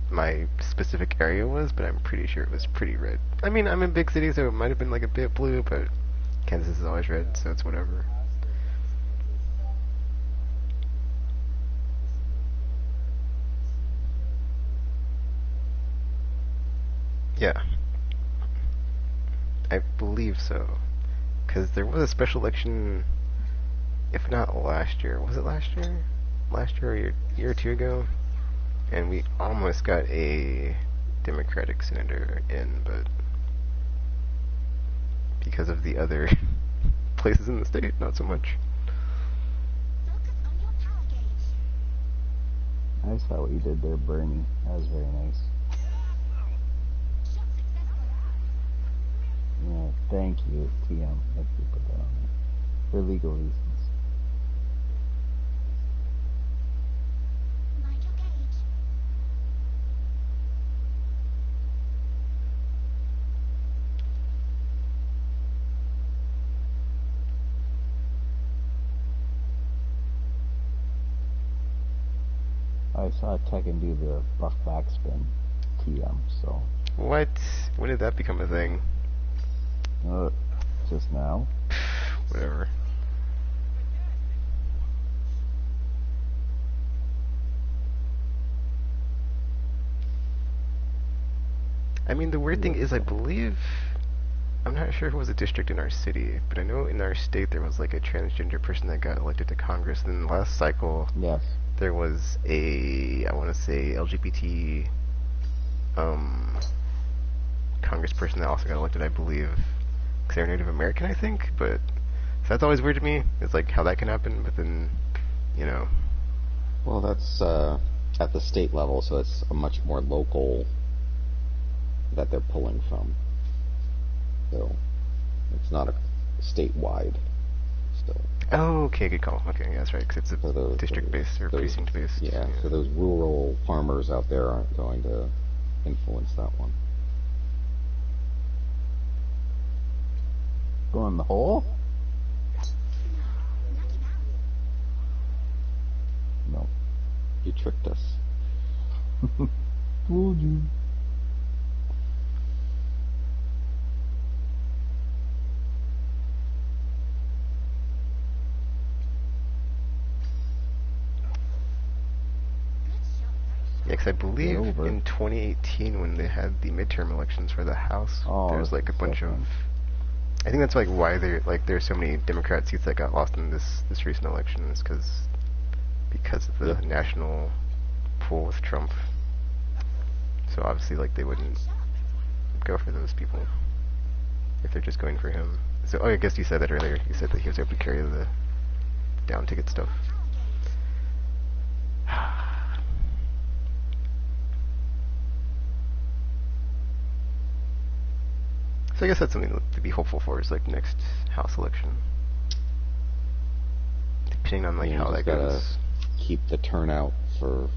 my specific area was, but I'm pretty sure it was pretty red. I mean, I'm in big city, so it might have been like a bit blue, but Kansas is always red, so it's whatever. Yeah. I believe so. Because there was a special election, if not last year. Was it last year? Last year or a year or two ago? And we almost got a Democratic senator in, but because of the other places in the state, not so much. I saw what you did there, Bernie. That was very nice. Yeah, thank you, TM, if you put that on there. For legal reasons. I saw Tekken do the buff backspin TM, so. What? When did that become a thing? Just now. Whatever. I mean, the weird thing is, I believe, I'm not sure if it was a district in our city, but I know in our state there was like a transgender person that got elected to Congress. And then last cycle, yes, there was a, I want to say, LGBT congressperson that also got elected, I believe, because they're Native American, I think, but So that's always weird to me. It's like how that can happen, but then, you know, Well, that's at the state level, so it's a much more local that they're pulling from. So it's not a statewide. So oh, okay, good call. Okay, yeah, that's right, because it's a so district-based or those- precinct-based. Yeah, so those rural farmers out there aren't going to influence that one. Go in the hole? No. You tricked us. Told you. Yeah, 'cause I believe over. in 2018 when they had the midterm elections for the House, Oh, there was like a that's bunch of. different. I think that's like why there's so many Democrat seats that got lost in this recent election is because of the Yep. national pool with Trump. So obviously, like they wouldn't go for those people if they're just going for him. So I guess you said that earlier. You said that he was able to carry the down ticket stuff. So I guess that's something to be hopeful for is like next House election. Depending on like You how that just gotta goes. keep the turnout for.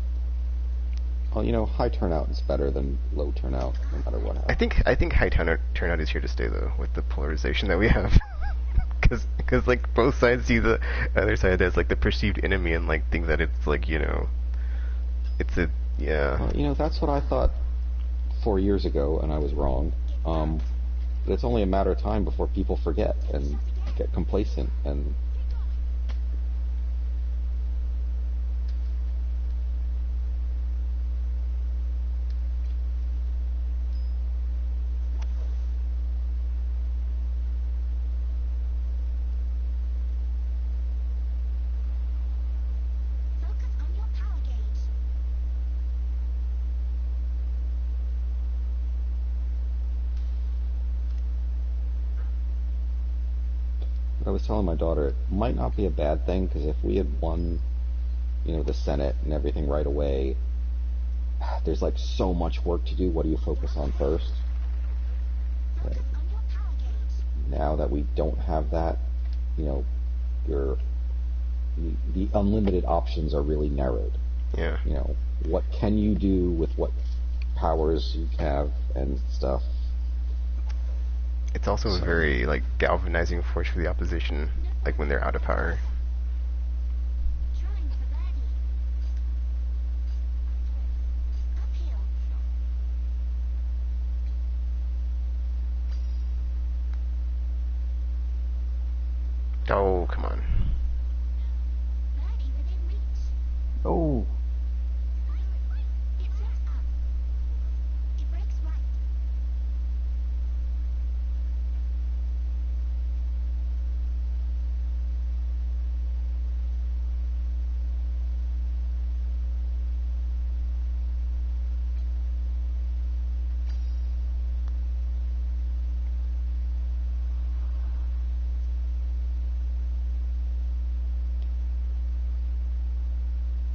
Well, high turnout is better than low turnout, no matter what happens. I think high turnout is here to stay though, with the polarization that we have. Because like both sides see the other side as like the perceived enemy and like think that it's like it's a yeah. Well, that's what I thought 4 years ago, and I was wrong. But it's only a matter of time before people forget and get complacent and. Focus on your power gauge. I was telling my daughter it might not be a bad thing because if we had won, the Senate and everything right away, there's like so much work to do. What do you focus on first? Right. Focus on your power gauge. Now that we don't have that, your the unlimited options are really narrowed. Yeah. What can you do with what powers you have and stuff? It's also a very like galvanizing force for the opposition, like when they're out of power. Trying for birdie. Uphill. Oh, come on. Birdie within reach. Oh, It flips up. It breaks right.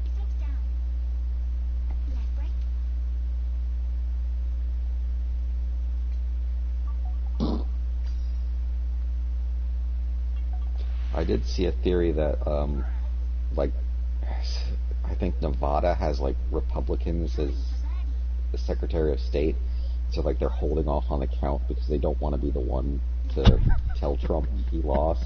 It flips down. Left brake. I did see a theory that, like, I think Nevada has like Republicans as the Secretary of State, so like they're holding off on the count because they don't want to be the one to tell Trump he lost.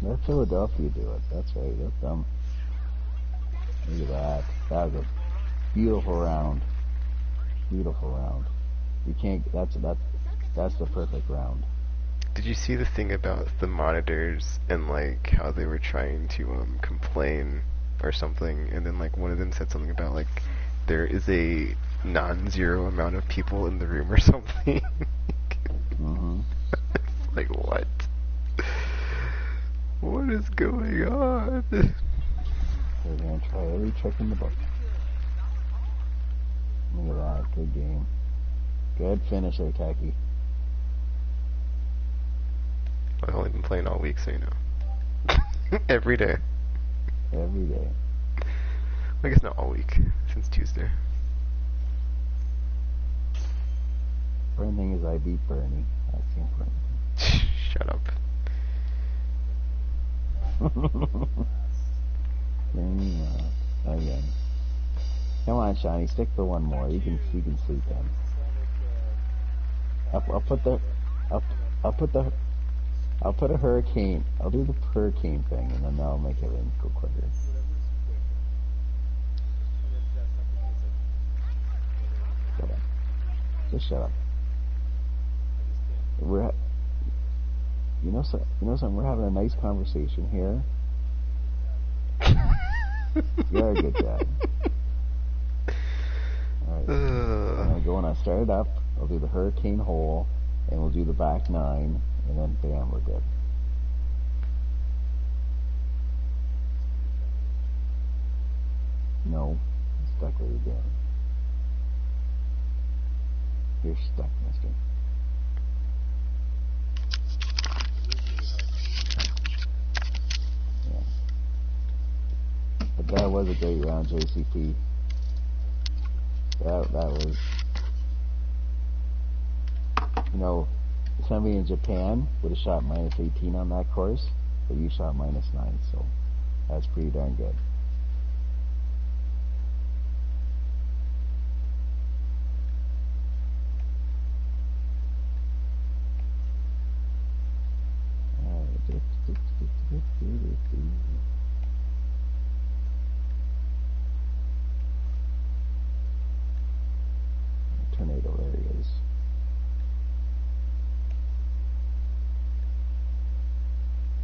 let Philadelphia do it. That's right. That's them. Look at that. That was a beautiful round. Beautiful round. You can't. That's the perfect round. Did you see the thing about the monitors and like how they were trying to complain or something, and then like one of them said something about like there is a non-zero amount of people in the room or something. Mm-hmm. Like what? What is going on? They're gonna try every trick in the book. Look at that. Good game. Good finish there, Taki. I've only been playing all week, so you know. Every day. Every day. I guess not all week, since Tuesday. Important thing is I beat Bernie. That's the important Shut up. thing. Bernie, again. Come on, Shiny, stick for one more. You can sleep then. I'll put a hurricane. I'll do the hurricane thing, and then that'll make everything go quicker. Shut up. Just shut up. You know something. We're having a nice conversation here. You're a good dad. All right. I'm gonna go and I'll start it up. I'll do the hurricane hole, and we'll do the back 9, and then bam, we're good. No, I'm stuck where you're doing. You're stuck, mister. Yeah. But that was a great round, JCP. That was, you know, somebody in Japan would have shot minus 18 on that course, but you shot minus 9, so that's pretty darn good. Tornado areas.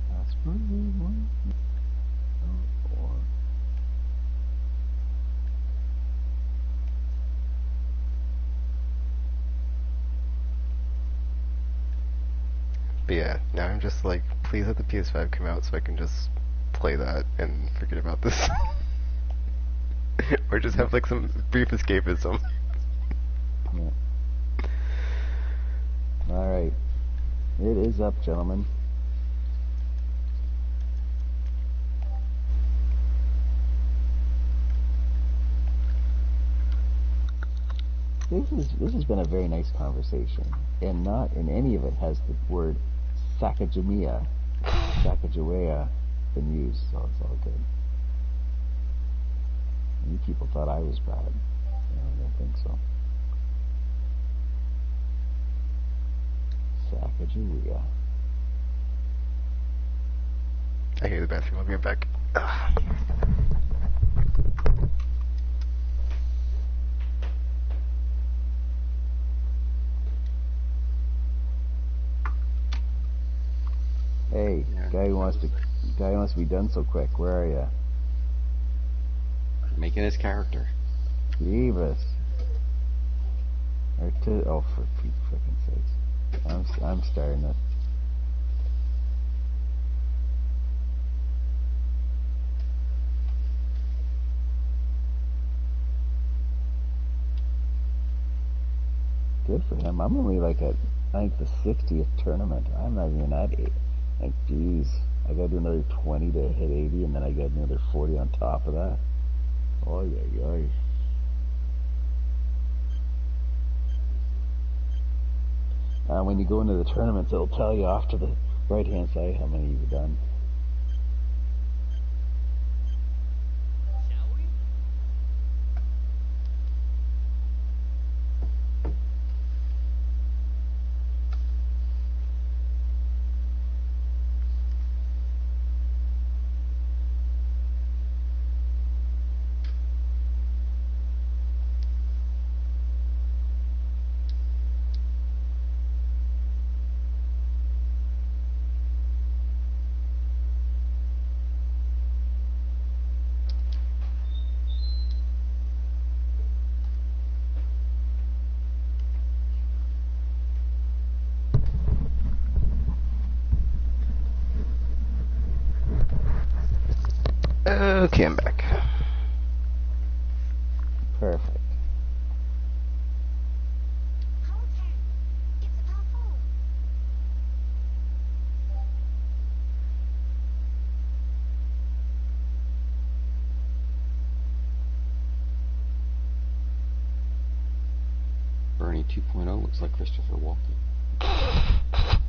That's pretty one. Oh, 4. But yeah, now I'm just like, please let the PS5 come out so I can just play that and forget about this. Or just have like some brief escapism. Yeah. Alright. It is up, gentlemen. This has been a very nice conversation, and not in any of it has the word Sacagawea been used, so it's all good. You people thought I was bad. I don't think so. Sacagawea. I hear the bathroom. I'll be right back. Ugh. Hey, Yeah. guy who wants to be done so quick. Where are you? Making his character. Jeebus. Oh, for Pete's frickin' sakes. I'm starting it. Good for him. I'm only like at, I think, the 60th tournament. I'm not even at 8. Like, geez, I gotta do another 20 to hit 80, and then I got another 40 on top of that. Oh, yeah. When you go into the tournaments, it'll tell you off to the right-hand side how many you've done. Okay, I'm back. Perfect. How Knight 2.0 looks like Christopher Walken. Oh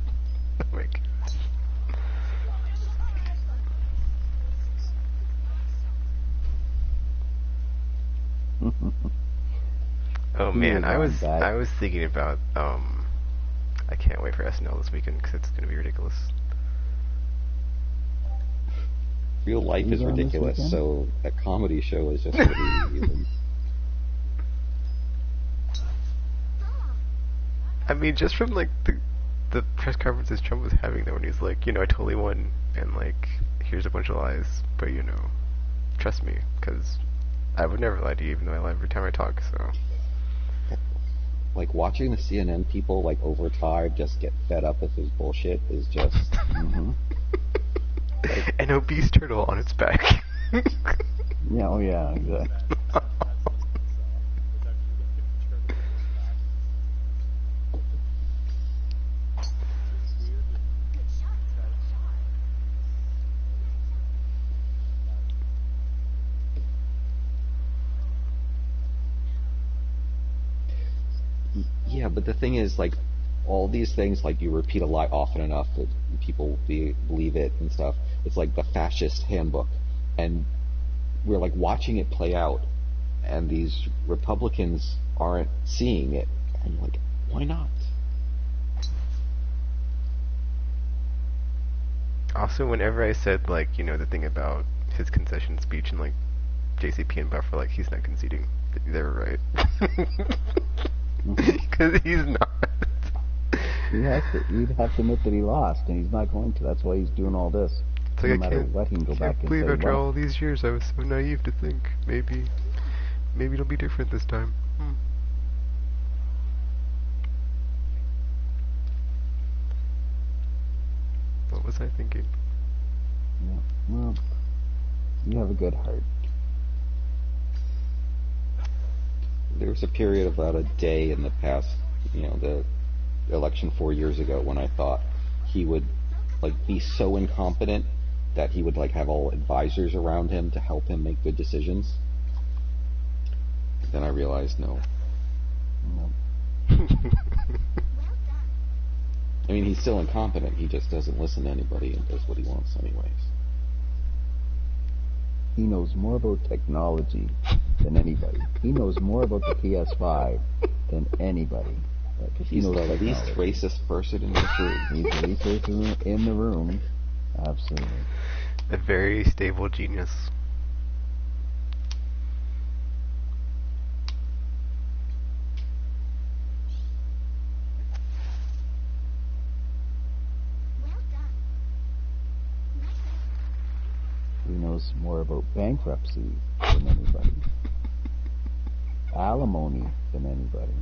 my god. Oh He man, was I on was that. I was thinking about I can't wait for SNL this weekend because it's gonna be ridiculous. Real life Who's is on this ridiculous, weekend? so a comedy show is just going to be even. I mean, just from like the press conferences Trump was having though, when he was like, I totally won, and like, here's a bunch of lies, but trust me, because I would never lie to you, even though I lie every time I talk. So Like, watching the CNN people, like, over time just get fed up with his bullshit is just... Mhm. an obese turtle on its back. Yeah, oh yeah, exactly. Good shot. Yeah, but the thing is, like, all these things, like, you repeat a lie often enough that people believe it and stuff. It's like the fascist handbook. And we're, like, watching it play out, and these Republicans aren't seeing it. And, like, why not? Also, whenever I said like, the thing about his concession speech and like JCP and Buffer, like he's not conceding, they were right. Because he's not. He'd have to admit that he lost, and he's not going to. That's why he's doing all this. It's No like, matter what, he can go back can't and believe say, after well, all these years I was so naive to think maybe it'll be different this time. What was I thinking? yeah, well, you have a good heart. There was a period of about a day in the past, the election 4 years ago, when I thought he would, like, be so incompetent that he would, like, have all advisors around him to help him make good decisions. Then I realized, no. You know, Well done. I mean, he's still incompetent. He just doesn't listen to anybody and does what he wants anyways. he knows more about technology than anybody. He knows more about the PS5 than anybody. 'Cause he He's knows the least technology. racist person in this room. He's the least racist in the room. Absolutely. A very stable genius. Well done. Nice effort. He knows more about bankruptcy than anybody. Alimony than anybody.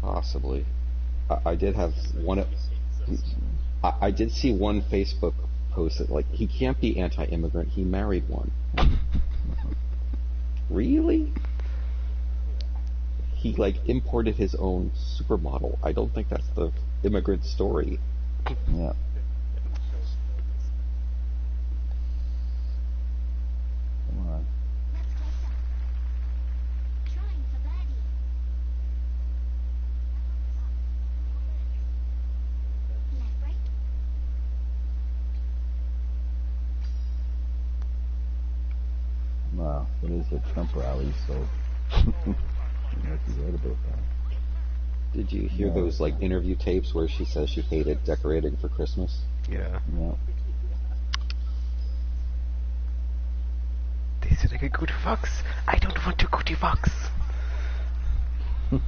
Possibly. I did have one. I did see one Facebook post that, like, he can't be anti-immigrant. He married one. Really? He, like, imported his own supermodel. I don't think that's the immigrant story. Yeah. Come on. Let's close up. Trying for birdie. Left break. Well, it is a Trump rally, so you might be right about that. Did you hear Yeah. those, like, interview tapes where she says she hated decorating for Christmas? Yeah. Yeah. They said I could go to Fox. I don't want to go to Fox. Who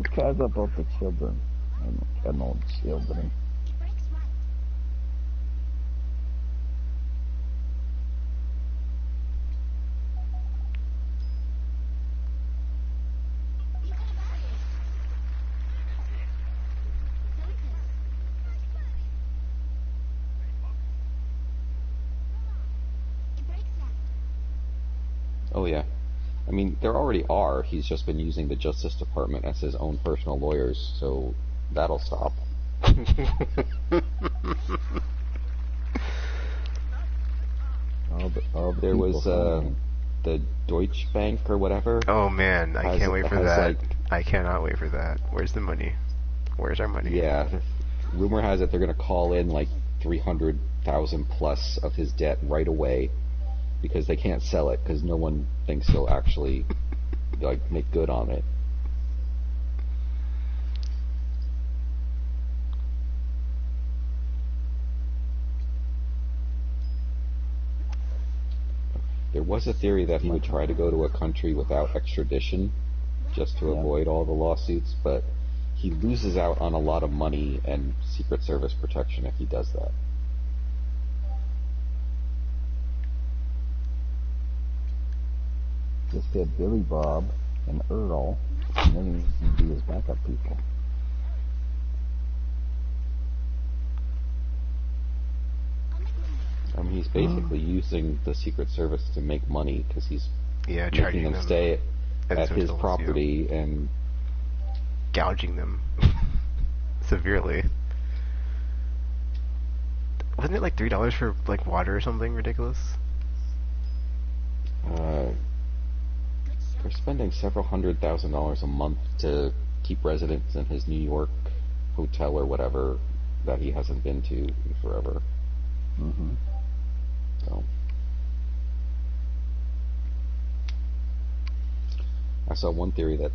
cares about the children? I don't care no children. It breaks right. You got a birdie. Focus. It breaks left. Oh, yeah. I mean, there already are. He's just been using the Justice Department as his own personal lawyers, so that'll stop. All the There people was flying. the Deutsche Bank or whatever. Oh man, I Has- can't wait for has, that. like- I cannot wait for that. Where's the money? Where's our money? Yeah, rumor has it they're going to call in like 300,000 plus of his debt right away because they can't sell it because no one thinks he'll actually like make good on it. There was a theory that he would try to go to a country without extradition just to Yeah. avoid all the lawsuits, but he loses out on a lot of money and Secret Service protection if he does that. Just get Billy Bob and Earl, and then he can be his backup people. I mean, he's basically using the Secret Service to make money because he's Yeah, making charging them them stay at at his hotels, property and gouging them severely. Wasn't it like $3 for like water or something ridiculous? they're spending several $100,000 a month to keep residents in his New York hotel or whatever that he hasn't been to in forever. Mm-hmm. So I saw one theory that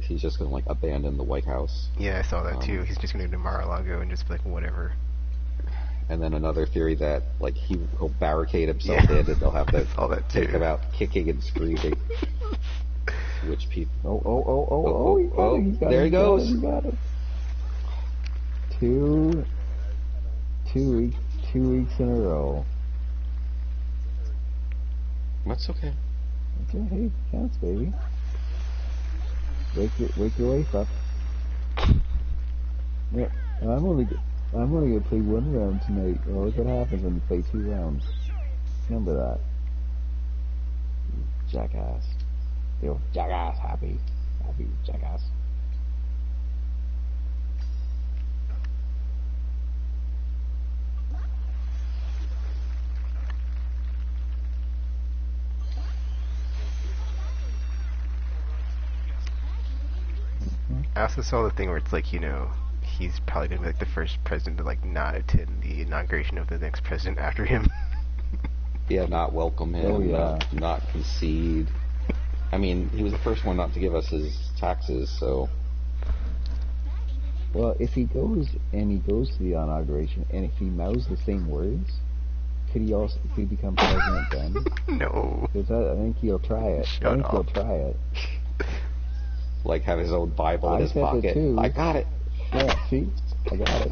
he's just going to like abandon the White House. Yeah, I saw that too. Um, He's just gonna go to Mar-a-Lago and just be like whatever. And then another theory that like he'll barricade himself Yeah. in and they'll have to I saw that take too. him out kicking and screaming. Which people? Oh, he got it, he got there it, he goes. He got it. 2 weeks in a row. That's okay. That's right, hey, counts, baby. Wake your wife up. Yeah, and I'm only gonna play one round tonight. Well, look what happens when you play 2 rounds. Remember that. You jackass. You jackass, happy jackass. I also saw the thing where it's like, he's probably gonna be like the first president to like not attend the inauguration of the next president after him. Yeah, not welcome him. Oh, yeah. Not concede. I mean, he was the first one not to give us his taxes, so Well, if he goes to the inauguration, and if he mouths the same words, could he become president then? No. Because I think he'll try it. Shut I think he'll up. try it. like have his own Bible I in his said it pocket. too. I got it. Yeah, see? I got it.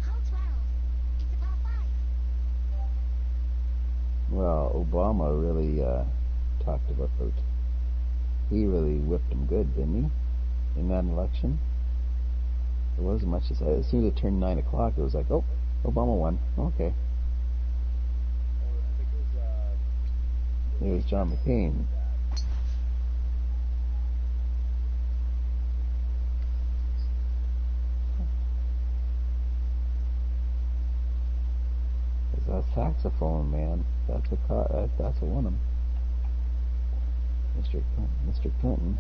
Hole 12. It's a par 5. Well, Obama really talked about it. He really whipped him good, didn't he? In that election. It wasn't much to say. As soon as it turned 9 o'clock, it was like, oh, Obama won. Okay. It was John McCain. It's a saxophone, man. That's what won him. Mr. Clinton.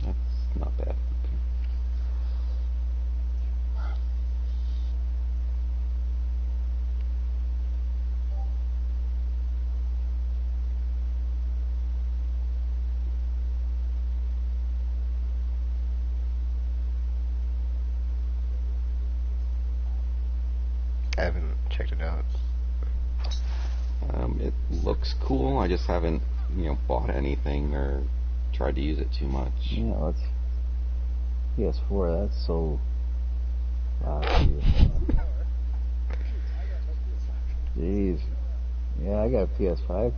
That's not bad. I haven't checked it out. It looks cool. I just haven't, bought anything or tried to use it too much. Yeah, it's PS4. That's so. Jeez. Yeah, I got a PS5.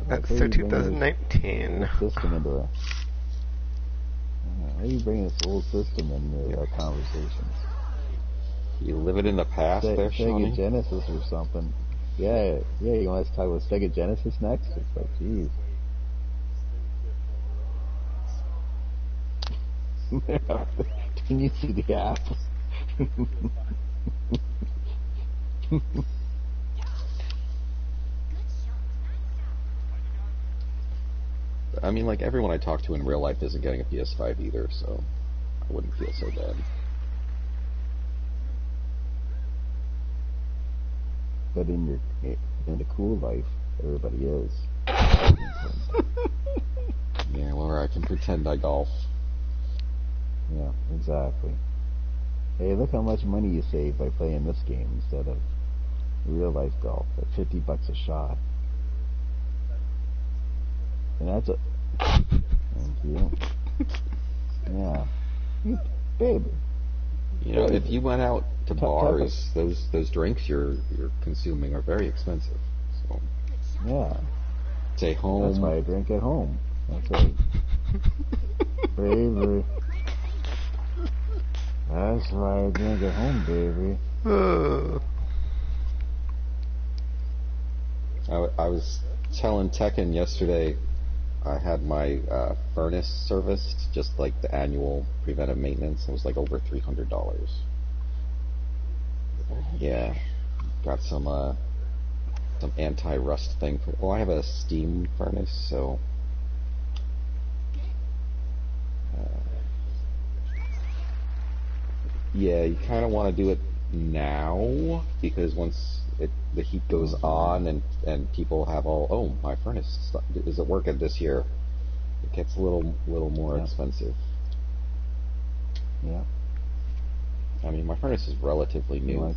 That's so 2019. System into a. How do you bring this old system into conversations? You live it in the past there, Sega Shawnee? Genesis or something. Yeah, you want us to talk about Sega Genesis next? It's like, jeez. Can you see the app? I mean, like, everyone I talk to in real life isn't getting a PS5 either, so I wouldn't feel so bad. But in the cool life, everybody is. Yeah, where I can pretend I golf. Yeah, exactly. Hey, look how much money you save by playing this game instead of real life golf at $50 a shot. And that's a. Thank you. Yeah. Babe. If you went out to bars, those drinks you're consuming are very expensive. So Yeah. stay home. That's why I drink at home. That's right. Baby. That's why I drink at home, baby. I was telling Tekken yesterday I had my furnace serviced, just like the annual preventive maintenance. It was like over $300. Yeah, got some anti-rust thing for. Well, I have a steam furnace, so. Yeah, you kind of want to do it now because once the heat goes on and people have my furnace isn't working this year, it gets a little more expensive. Yeah. I mean, my furnace is relatively new.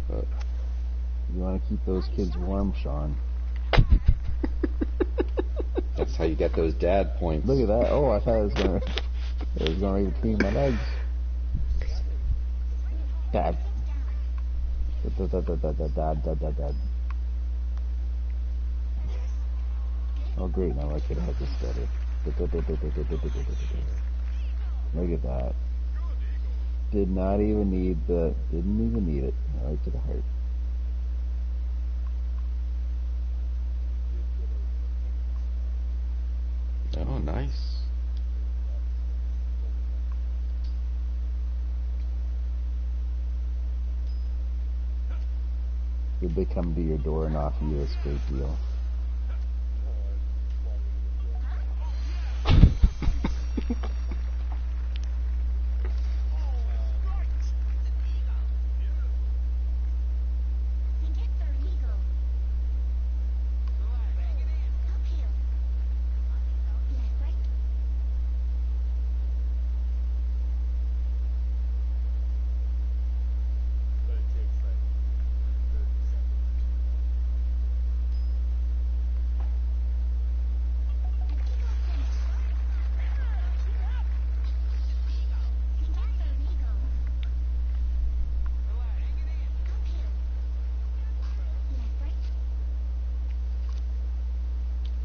You want to keep those kids warm, Sean. That's how you get those dad points. Look at that. Oh, I thought it was going right between my legs. Dad. Dad. Oh, great. Now I could have this better. Look at that. Didn't even need it. Right to the heart. Oh, nice. Did they come to your door and offer you this great deal?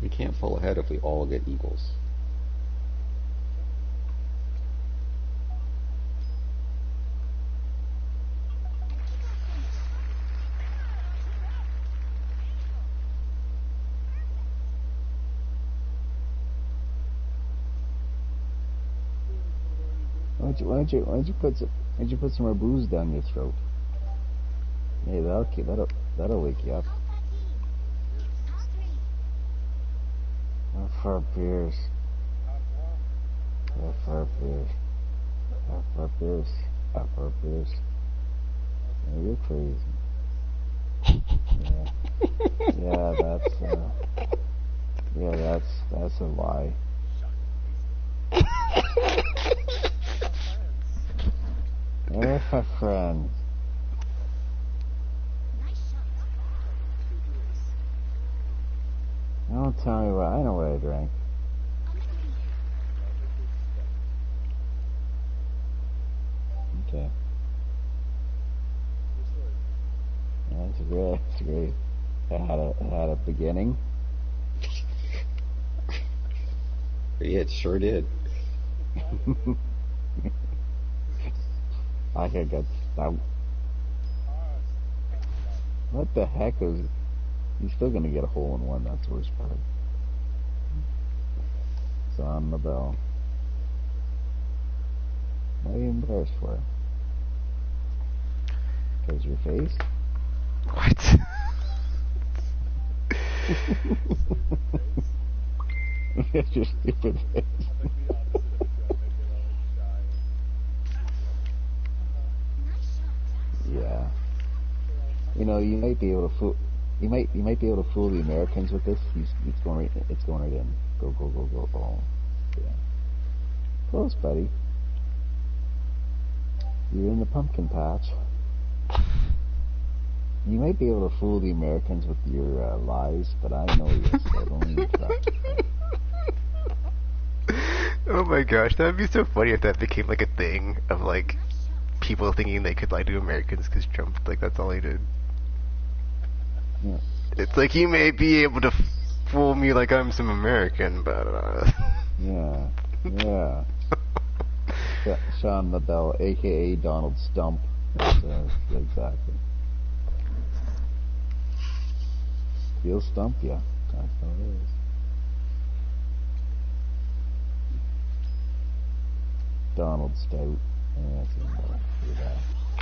We can't pull ahead if we all get eagles. Why don't you put some more booze down your throat? Hey, that'll wake you up. Have 4 beers. Have 4 beers. Have 4 beers. Have 4 beers. Yeah, you're crazy. Yeah, that's a lie. They're my friends. Don't tell me what I know what I drank. Okay. That's great. That's great. It had a beginning. Yeah, it sure did. I could get stout. What the heck is? He's still gonna get a hole in one. That's the worst part. It's on the bell. What are you embarrassed for? Because your face? What? It's your stupid face. Yeah. You know, you might be able to fool. You might be able to fool the Americans with this. It's going right. It's going right in. Go. Oh, yeah. Close, buddy. You're in the pumpkin patch. You might be able to fool the Americans with your lies, but I know you, so don't even try. Oh my gosh, that'd be so funny if that became like a thing of like people thinking they could lie to Americans because Trump, like, that's all he did. Yeah. It's like, you may be able to fool me like I'm some American, but Yeah. Sean LaBelle, aka Donald Stump. Exactly. He'll stump ya. That's how it is. Donald Stout. Yeah, that's even better. Do that.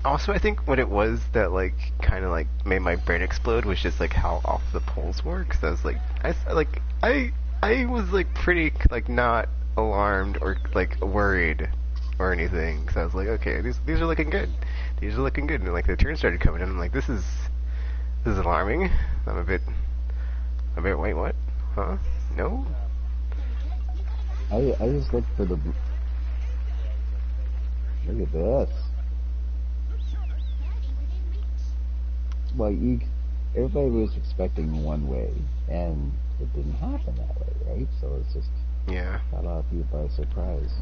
Also, I think what it was that, like, kind of, like, made my brain explode was just, like, how off the polls were, because I was, like, I was, like, pretty, like, not alarmed or, like, worried or anything, because I was like, okay, these are looking good. These are looking good, and, like, the turns started coming in, I'm like, this is alarming. I'm a bit, wait, what? Huh? No? I just look for the... Look at this. Well, everybody was expecting one way, and it didn't happen that way, right? So it's just Yeah. caught a lot of people by surprise.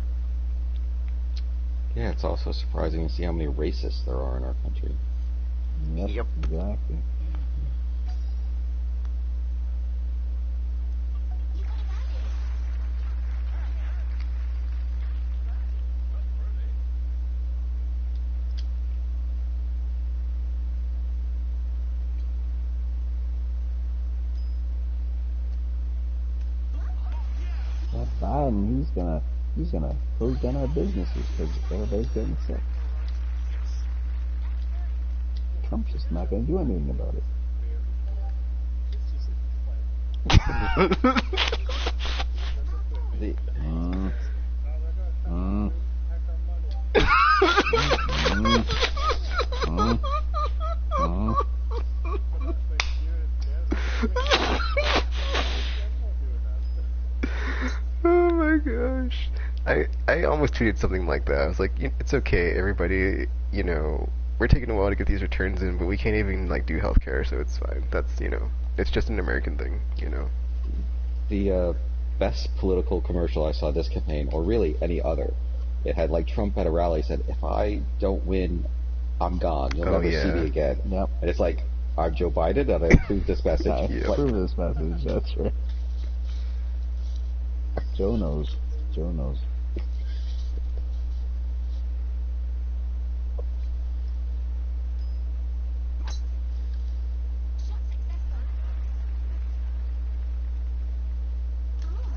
Yeah, it's also surprising to see how many racists there are in our country. Yep. Exactly. That Biden, he's gonna close down our businesses because everybody's getting sick. Trump's just not gonna do anything about it. The, Mm. Oh my gosh. I almost tweeted something like that. I was like, it's okay, everybody, we're taking a while to get these returns in, but we can't even, like, do healthcare, so it's fine. That's, it's just an American thing, the best political commercial I saw this campaign, or really any other, it had, like, Trump at a rally said, if I don't win, I'm gone. You'll never see me again. Yep. And it's like, I'm Joe Biden, and I approve this message. I Yeah. Like, approve this message, that's right. Joe knows.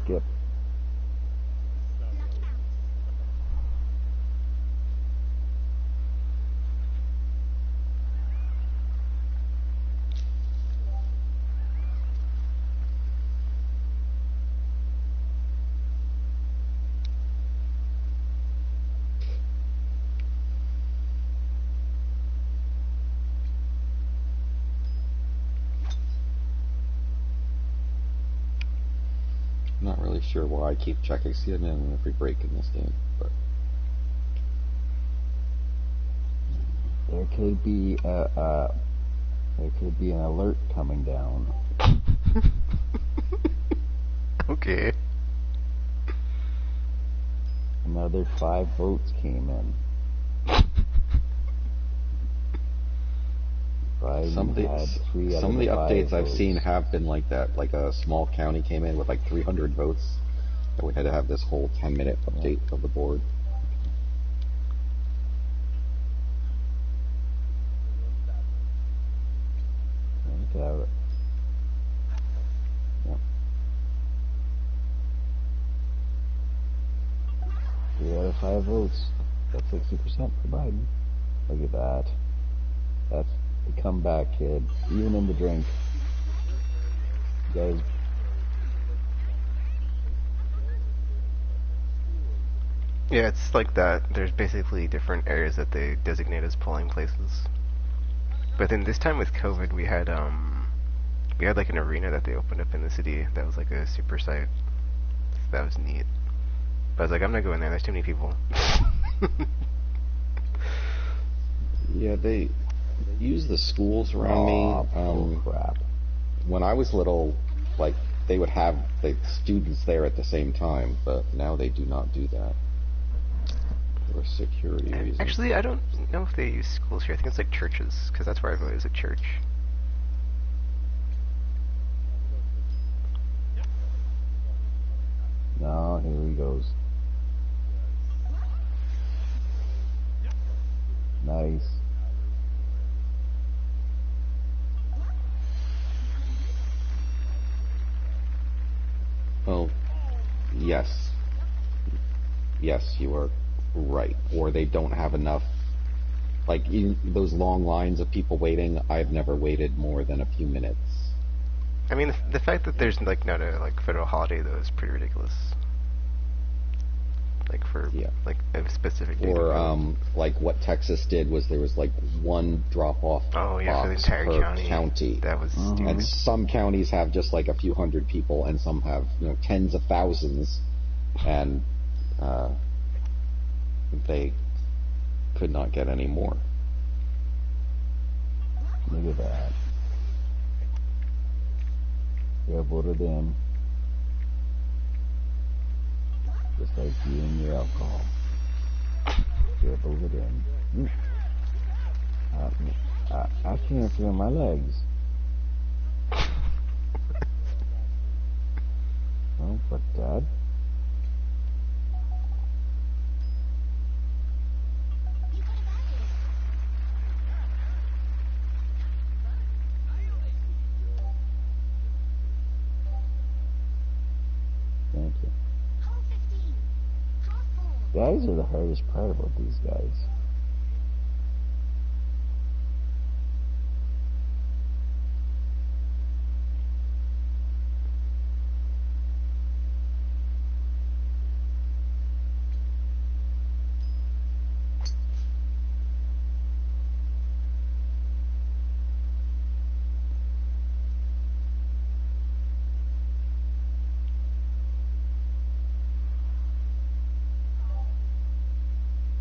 Skip. I'm not really sure why I keep checking CNN every break in this game, but There could be an alert coming down. Okay. Another 5 votes came in. Some of Biden had the 3 out some of of the the 5 updates I've votes. seen have been like that. Like a small county came in with like 300 votes, and we had to have this whole 10-minute update of the board. Look at it. Yep. 3 out of 5 votes. That's 60% for Biden. Look at that. That's the comeback, kid. Even in the drink. Guys, Yeah, it's like that. There's basically different areas that they designate as polling places. But then this time with COVID, we had like an arena that they opened up in the city that was like a super site. So that was neat. But I was like, I'm not going there. There's too many people. Yeah, they use the schools around me. crap. When I was little, like they would have the students there at the same time, but now they do not do that for security reasons. Actually, I don't know if they use schools here. I think it's like churches, because that's where I voted, is a church. No, here he goes. Nice. Well, yes. Yes, you are right. Or they don't have enough. Like those long lines of people waiting, I've never waited more than a few minutes. I mean, the fact that there's like not a like federal holiday though is pretty ridiculous. Like for like a specific date. Or like what Texas did was there was like one drop-off for the box entire per county. That was stupid. And some counties have just like a few hundred people, and some have tens of thousands, and they could not get any more. Look at that. Yeah, voted in. Just like you and your alcohol. Yeah, voted in. I can't feel my legs. Oh, but Dad. Thank you. Hole 15. Par 4. Guys are the hardest part about these guys.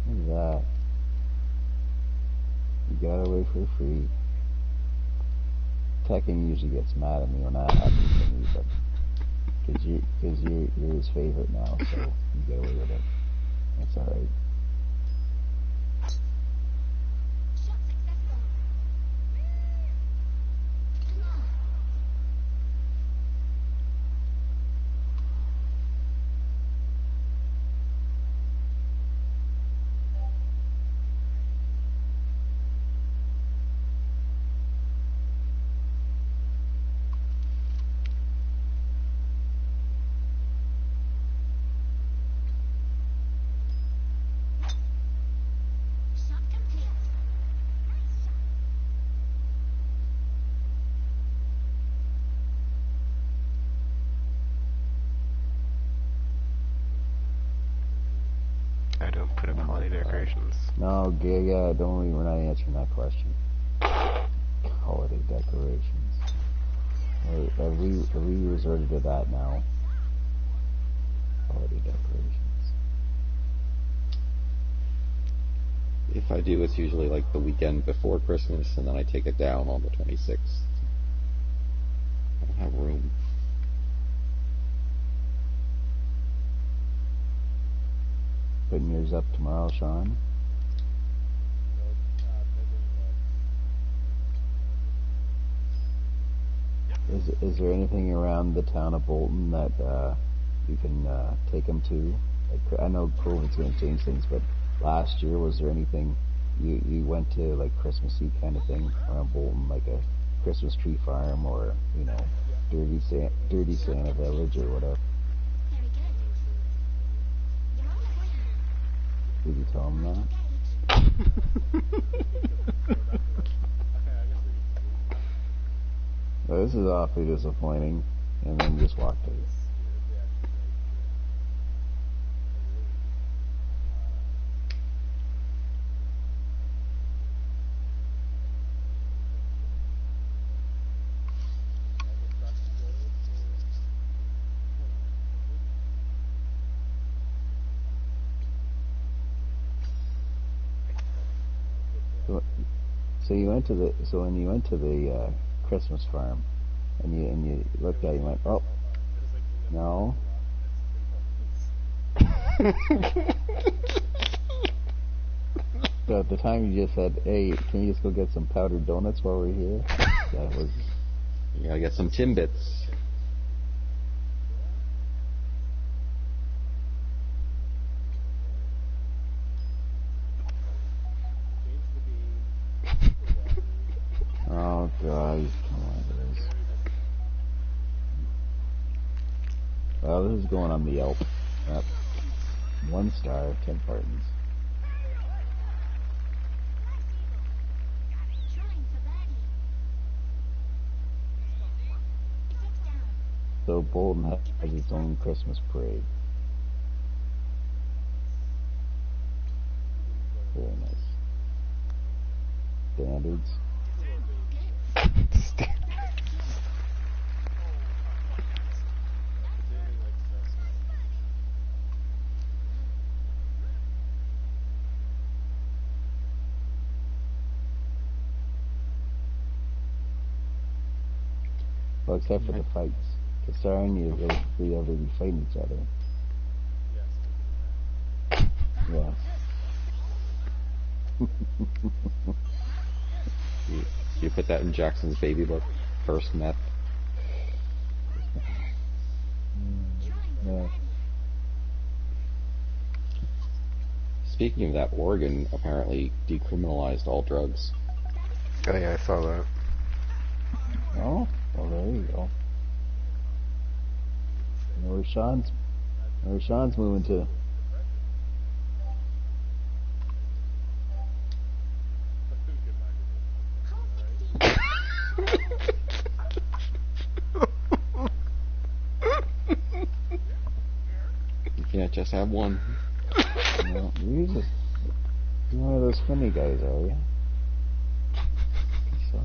Look at that. You got away for free. Tekken usually gets mad at me when that happens to me, but because you're his favorite now, so you get away with it. That's all right. Shot successful. Come on. Shot complete. Nice shot. I don't put up Oh my holiday God. decorations. No, yeah, don't worry, we're not answering that question. Holiday decorations. Have we resorted to that now? Holiday decorations. If I do, it's usually like the weekend before Christmas, and then I take it down on the 26th. I don't have room. putting yours up tomorrow, Sean? Is there anything around the town of Bolton that you can take them to? Like, I know COVID's going to change things, but last year was there anything you went to, like Christmassy kind of thing around Bolton, like a Christmas tree farm or Dirty Santa Village or whatever? Very good. You're on the way. Did you tell them that? Well, this is awfully disappointing, and then just walked away. So when you went to the Christmas farm, and you looked at it and went, oh, no. So at the time you just said, hey, can you just go get some powdered donuts while we're here? That was... You gotta get some Timbits. Oh, God. Come on, guys. Well, this is going on the Yelp. Yep. 1 star, 10 partners. Trying for birdie. 6 down. So Bolton has its own Christmas parade. Very nice. Standards. Well, except for the fights. Because Sarn, they ever be fighting each other. Yeah. You put that in Jackson's baby book. First met. Yeah. Speaking of that, Oregon apparently decriminalized all drugs. Oh yeah, I saw that. Oh, well, there you go. You know where Sean's moving to. You can't just have one. No, you're one of those funny guys, are you? So,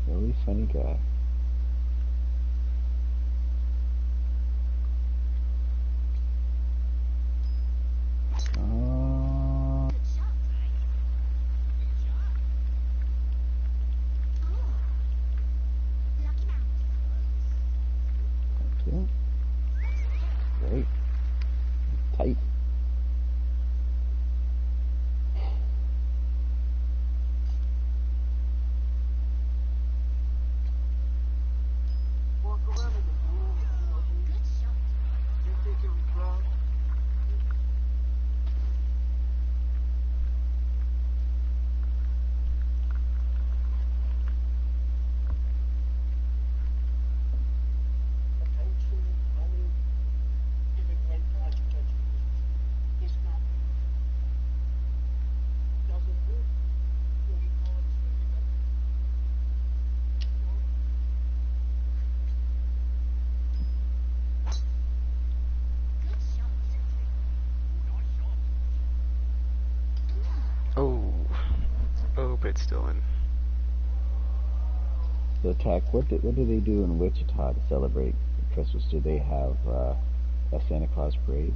really funny guy. Good shot. Oh. Lucky bounce. Thank you. Great. Tight. Walk around in the room. Good shot. You think it was wrong? Attention, only giving way too much attention is not doesn't work. What we call it swimming. Good shot. Oh, but it's still in. So, Tack, what do they do in Wichita to celebrate Christmas? Do they have a Santa Claus parade?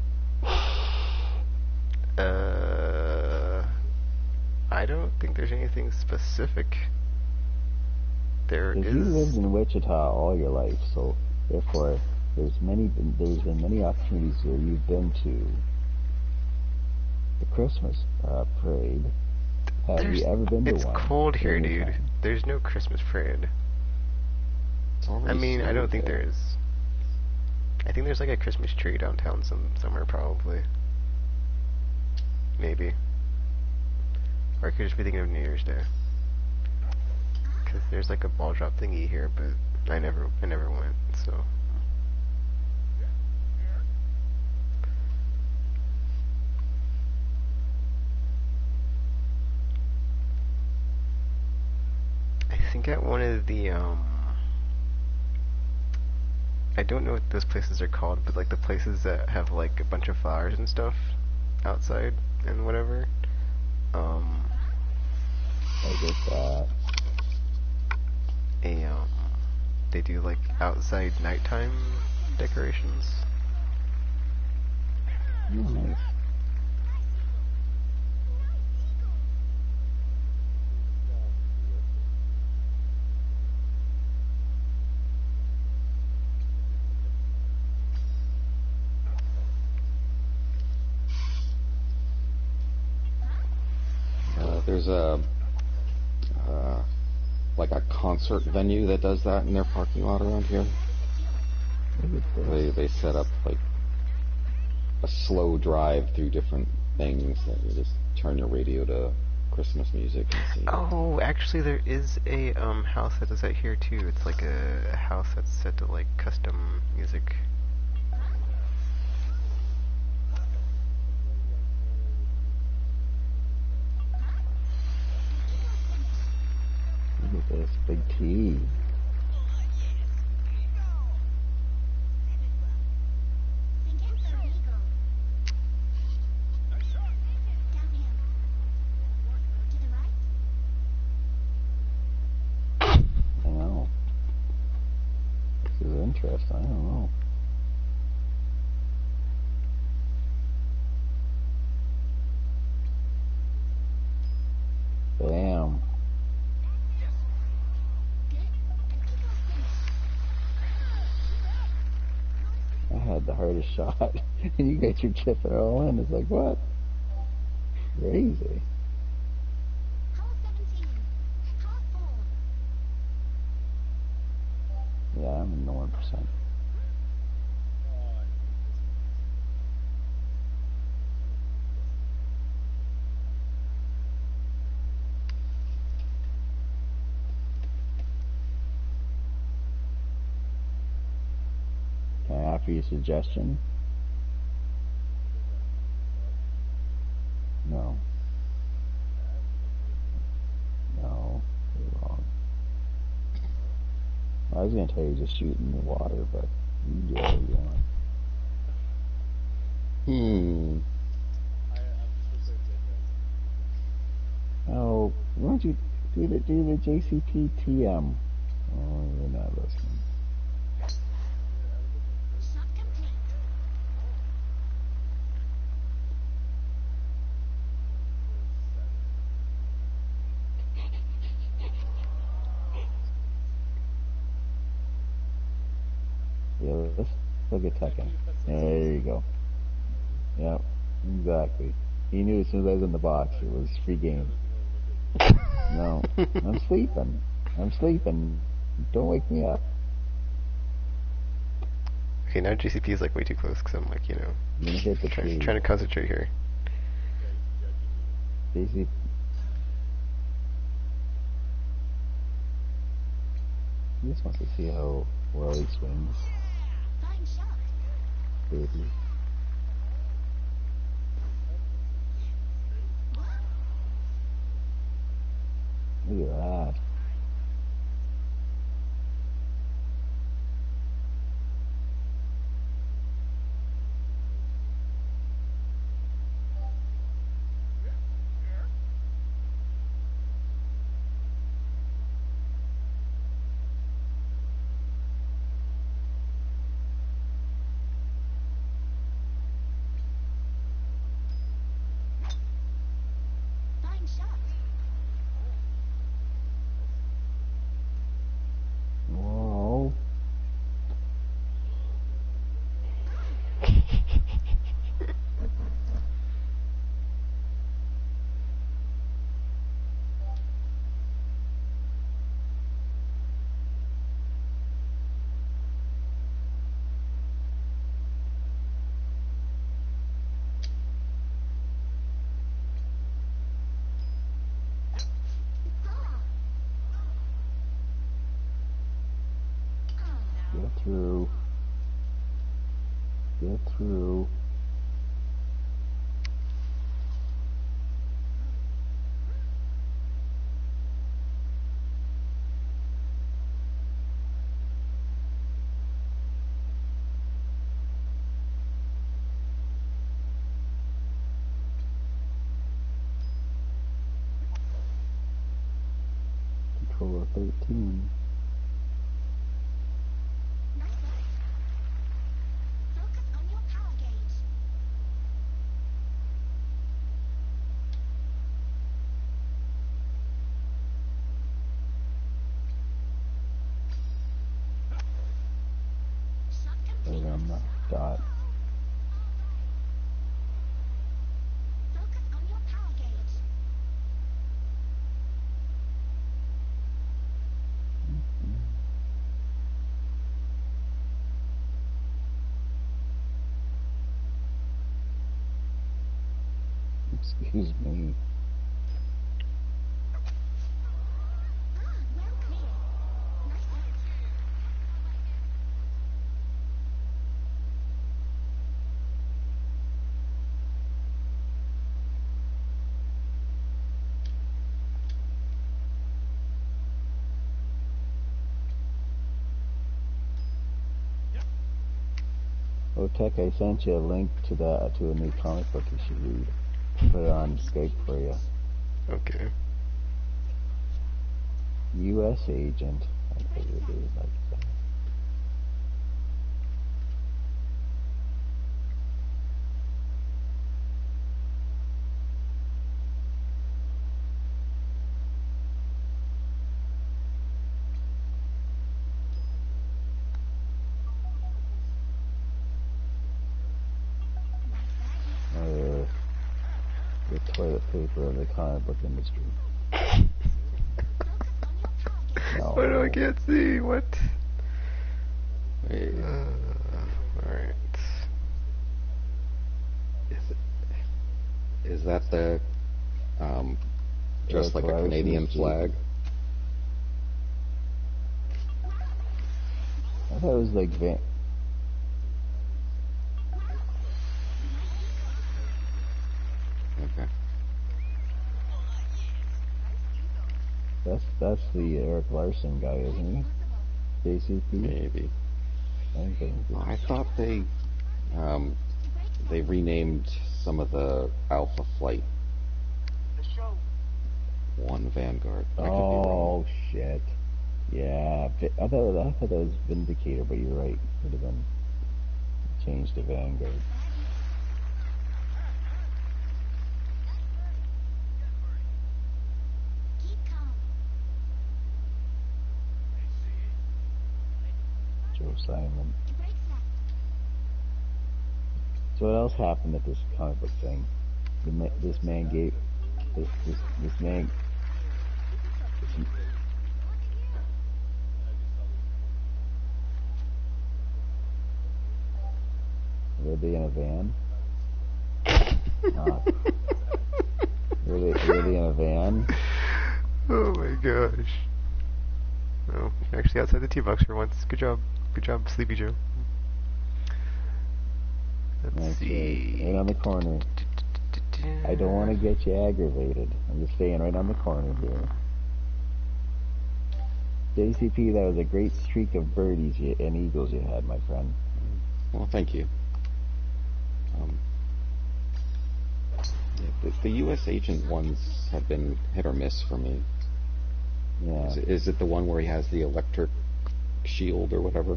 I don't think there's anything specific. There Because you lived is. in Wichita all your life, so therefore there's been many opportunities where you've been to the Christmas parade. Have you ever been to It's one? cold here, in your dude. time? There's no Christmas parade. It's I already mean, I don't snowed think there. there is. I think there's like a Christmas tree downtown somewhere probably. Maybe. Or I could just be thinking of New Year's Day. Cause there's like a ball drop thingy here, but I never went. So. I think at one of the I don't know what those places are called, but like the places that have like a bunch of flowers and stuff outside and whatever. I get that. A they do like outside nighttime decorations. Nice. There's a like a concert venue that does that in their parking lot around here. Look at this. They set up like a slow drive through different things that you just turn your radio to Christmas music and see. Oh, actually, there is a house that does that here too. It's like a house that's set to like custom music. Look at this big T. I know. This is interesting. I don't know. Bam. I had the hardest shot, and you guys are chipping it all in. It's like, what? Crazy. Hole 17. Hole 4. Yeah, I'm in the 1%. Can I offer you a suggestion? No. No. You're wrong. I was going to tell you just shoot in the water, but you can do whatever you want. Oh, why don't you do the JCP TM? Oh, you're not listening. Shot complete. Yeah, let's look at Tekken. There you go. Yep, exactly. He knew as soon as I was in the box, it was free game. No, I'm sleeping. I'm sleeping. Don't wake me up. Okay, now GCP is like way too close because I'm like, you know, I'm gonna hit the trying tree. to concentrate here. JCP. He just wants to see how well he swings, Fine shot. baby. Look at that. Get through. Get through. Controller 13. Nice work. Focus on your power gauge. Shot Right complete. on the dot. Focus on your power gauge. Excuse me. Well clear. Nice work. Oh, Tech, I sent you a link to a new comic book you should read. Put it on Skype for you. Okay. U.S. Agent. I figured they would like that. The toilet paper of the comic book industry. Focus on your power gauge. No. Oh no, I can't see. What? Wait, Alright. is that the just That's like what I a was Canadian gonna say. flag? I thought it was like Okay. that's the Eric Larson guy, isn't he? JCP. Maybe. I think. I thought they renamed some of the Alpha Flight The show. 1 Vanguard. I could be Oh wrong. shit. Yeah, I thought that was Vindicator, but you're right. Would have been changed to Vanguard. Keep calm. Joe Simon. Brakes left. So what else happened at this comic book thing? This man gave this man. Were they in a van? Ah. Were they in a van? Oh my gosh. Oh, you're actually outside the T-Box for once. Good job. Good job, Sleepy Joe. Let's That's see. right on the corner. I don't want to get you aggravated. I'm just staying right on the corner here. JCP, that was a great streak of birdies and eagles you had, my friend. Well, thank you. Yeah, the U.S. agent ones have been hit or miss for me. Yeah. Is it the one where he has the electric shield or whatever?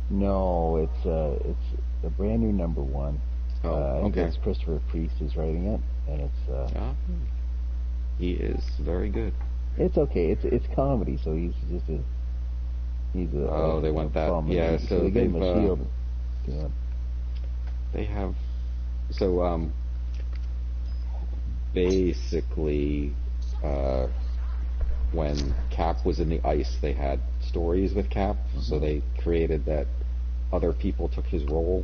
No, it's a brand new number one. Oh, I think okay. it's Christopher Priest who's writing it, and He is very good. it's okay. It's comedy, so he's a. Oh, they went that- bum, yeah, and so they gave him a they've, shield. Yeah. They have basically when Cap was in the ice, they had stories with Cap, so they created that other people took his role.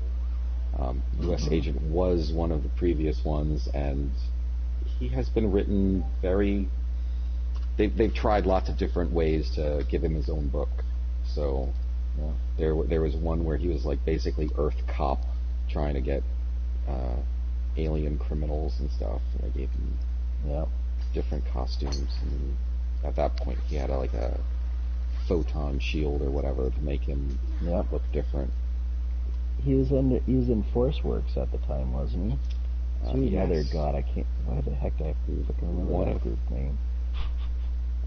U.S. Agent was one of the previous ones, and he has been written very. They've tried lots of different ways to give him his own book, so Yeah. There was one where he was like basically Earth cop trying to get alien criminals and stuff. And they gave him Yeah. different costumes, and at that point he had like a photon shield or whatever to make him Yep. look different. He was in Force Works at the time, wasn't he? Sweet Mother Yes. God, I can't. Why the heck do I fucking remember One that of- group's name?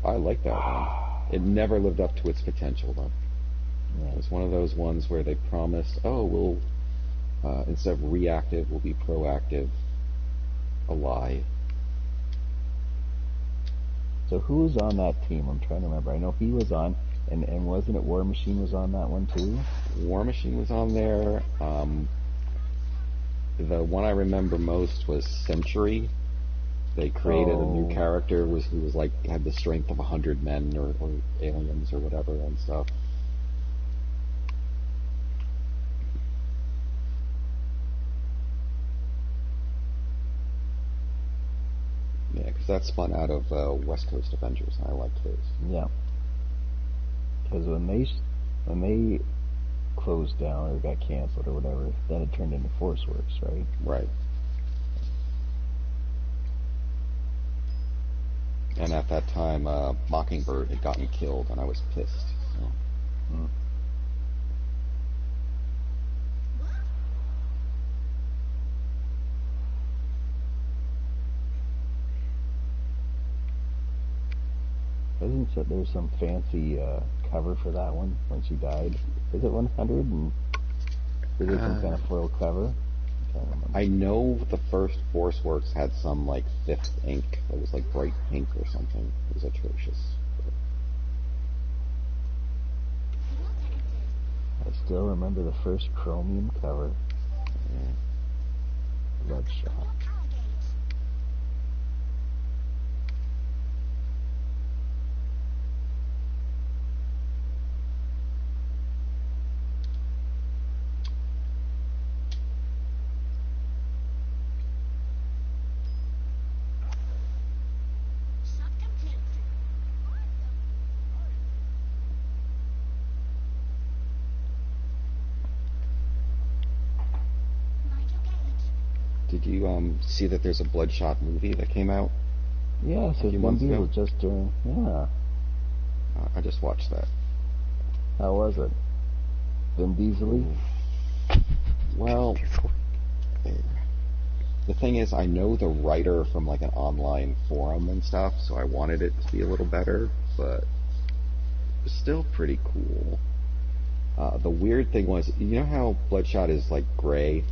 I like that one. It never lived up to its potential though. Yeah. It was one of those ones where they promised, oh, we'll instead of reactive, we'll be proactive. A lie. So who was on that team? I'm trying to remember. I know he was on, and wasn't it War Machine was on that one too? War Machine was on there. The one I remember most was Century. They created a new Oh. character who was like had the strength of 100 men or aliens or whatever and stuff. Yeah, because that spun out of West Coast Avengers, and I liked those. Yeah. Because when they closed down or got canceled or whatever, then it turned into Force Works, right? Right. And at that time, Mockingbird had gotten killed, and I was pissed. So. Mm. Isn't there some fancy cover for that one when she died? Is it 100? And is it some kind of foil cover? I can't remember. I know the first Force Works had some like fifth ink that was like bright pink or something. It was atrocious. I still remember the first chromium cover. Yeah. Bloodshot. Shot complete. Nigel Gage. Did you see that there's a Bloodshot movie that came out? Yeah, so few Vin months Diesel ago? just during. Yeah. I just watched that. How was it? Vin Diesel? Well, the thing is, I know the writer from like an online forum and stuff, so I wanted it to be a little better, but it was still pretty cool. The weird thing was, you know how Bloodshot is like gray?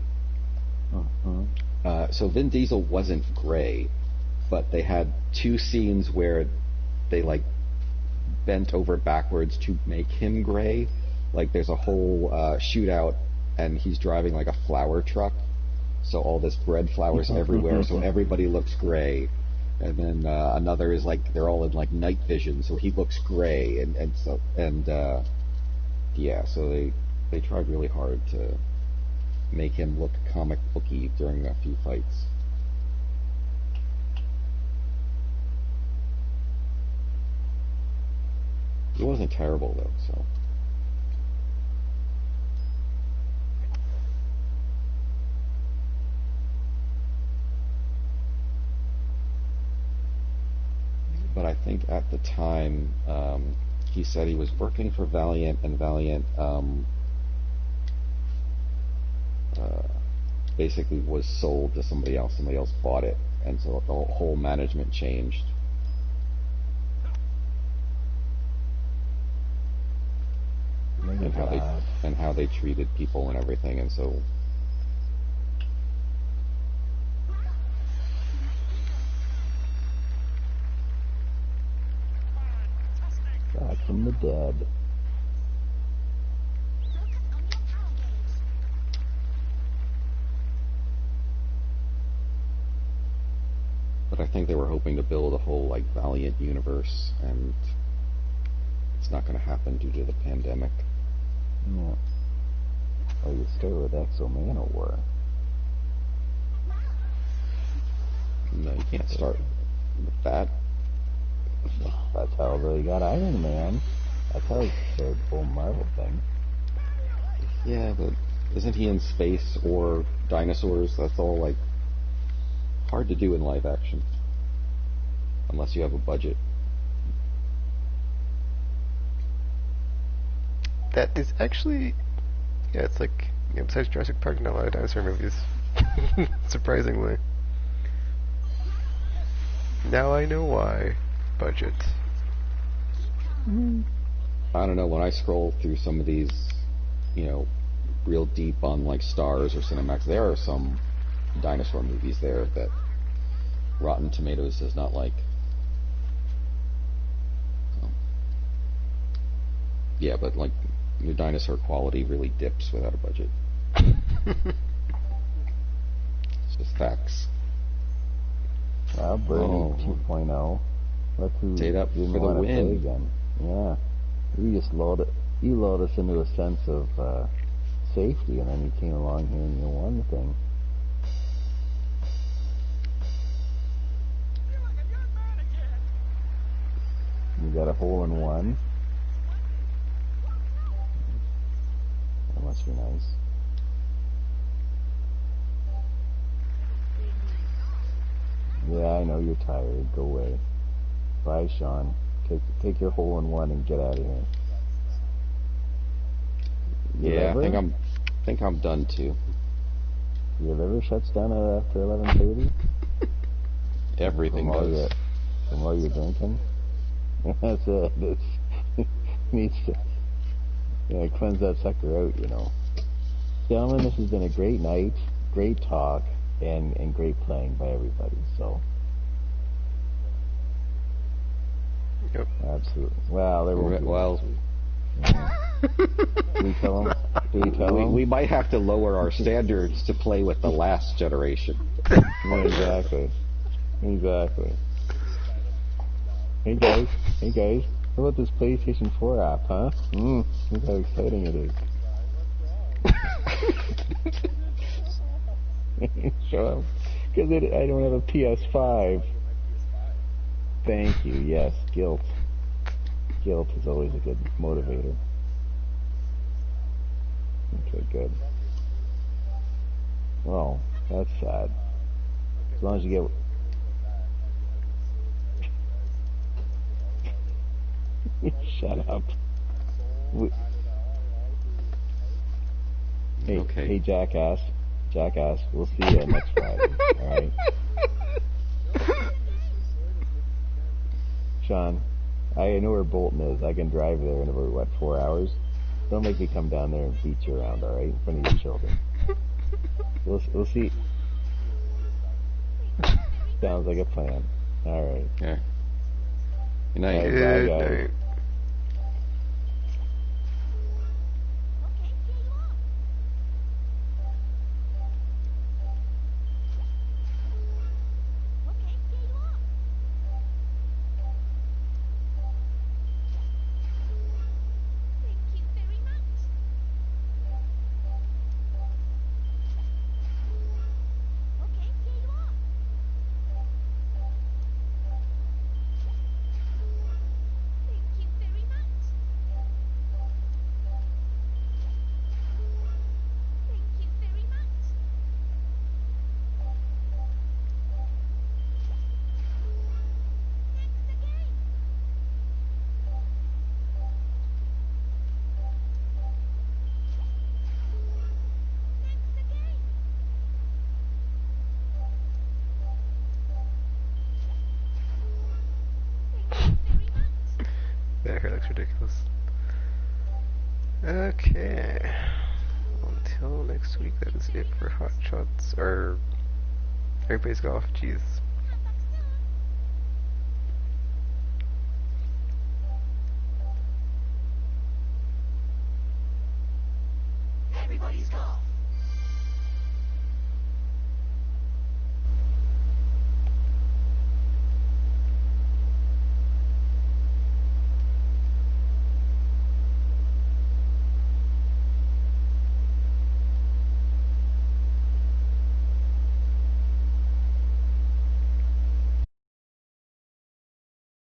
Uh-huh. So Vin Diesel wasn't gray, but they had two scenes where they like bent over backwards to make him gray. Like there's a whole shootout, and he's driving like a flower truck, so all this bread flowers everywhere, so everybody looks gray. And then another is like they're all in like night vision, so he looks gray, yeah, so they tried really hard to make him look comic booky during a few fights. It wasn't terrible though, so. But I think at the time, he said he was working for Valiant, and Valiant basically was sold to somebody else. Somebody else bought it, and so the whole management changed. And how they treated people and everything, and so Back from the dead. Focus on your power gauge. but I think they were hoping to build a whole like Valiant universe, and it's not going to happen due to the pandemic. Yeah. Oh, you start with Exo Manowar. No, you can't start with that. That's how they got Iron Man. That's how they started the whole Marvel thing. Yeah, but isn't he in space or dinosaurs? That's all like hard to do in live action, unless you have a budget. That is actually, yeah, it's like, yeah, besides Jurassic Park, not a lot of dinosaur movies. Surprisingly. Now I know why. Budget. I don't know, when I scroll through some of these, real deep on like Stars or Cinemax, there are some dinosaur movies there that Rotten Tomatoes does not like. Yeah, but like your dinosaur quality really dips without a budget. It's just facts. Bernie Oh. 2.0. Look who Stayed up didn't for the want to play win. again. Yeah. You lulled us into a sense of safety, and then you came along here and you won the thing. You got a hole in one. That must be nice. Yeah, I know you're tired. Go away. Bye, Sean. Take your hole in one and get out of here. Your Yeah, liver? I think I'm done too. Your liver shuts down after 11:30. Everything does. From all you're drinking. That's it. It needs to cleanse that sucker out, Gentlemen, this has been a great night, great talk, and great playing by everybody. So. Yep. Absolutely. Well, there will be. Well, Do we tell them? Do we tell them? we might have to lower our standards to play with the last generation. Yeah, exactly. Exactly. Hey guys, how about this PlayStation 4 app, huh? Look how exciting it is. Show 'em. Because I don't have a PS5. Thank you, yes, guilt. Guilt is always a good motivator. Okay, good. Well, that's sad. As long as you get... Shut up. Okay. Hey, jackass. We'll see you next Friday. Alright? Sean, I know where Bolton is. I can drive there in about, 4 hours? Don't make me come down there and beat you around, alright? In front of your children. We'll see. Sounds like a plan. Alright. Okay. Good night. Bye, Good guys. night. That hair looks ridiculous. Okay. Until next week, that is it for Hot Shots. Or everybody's golf. Jeez.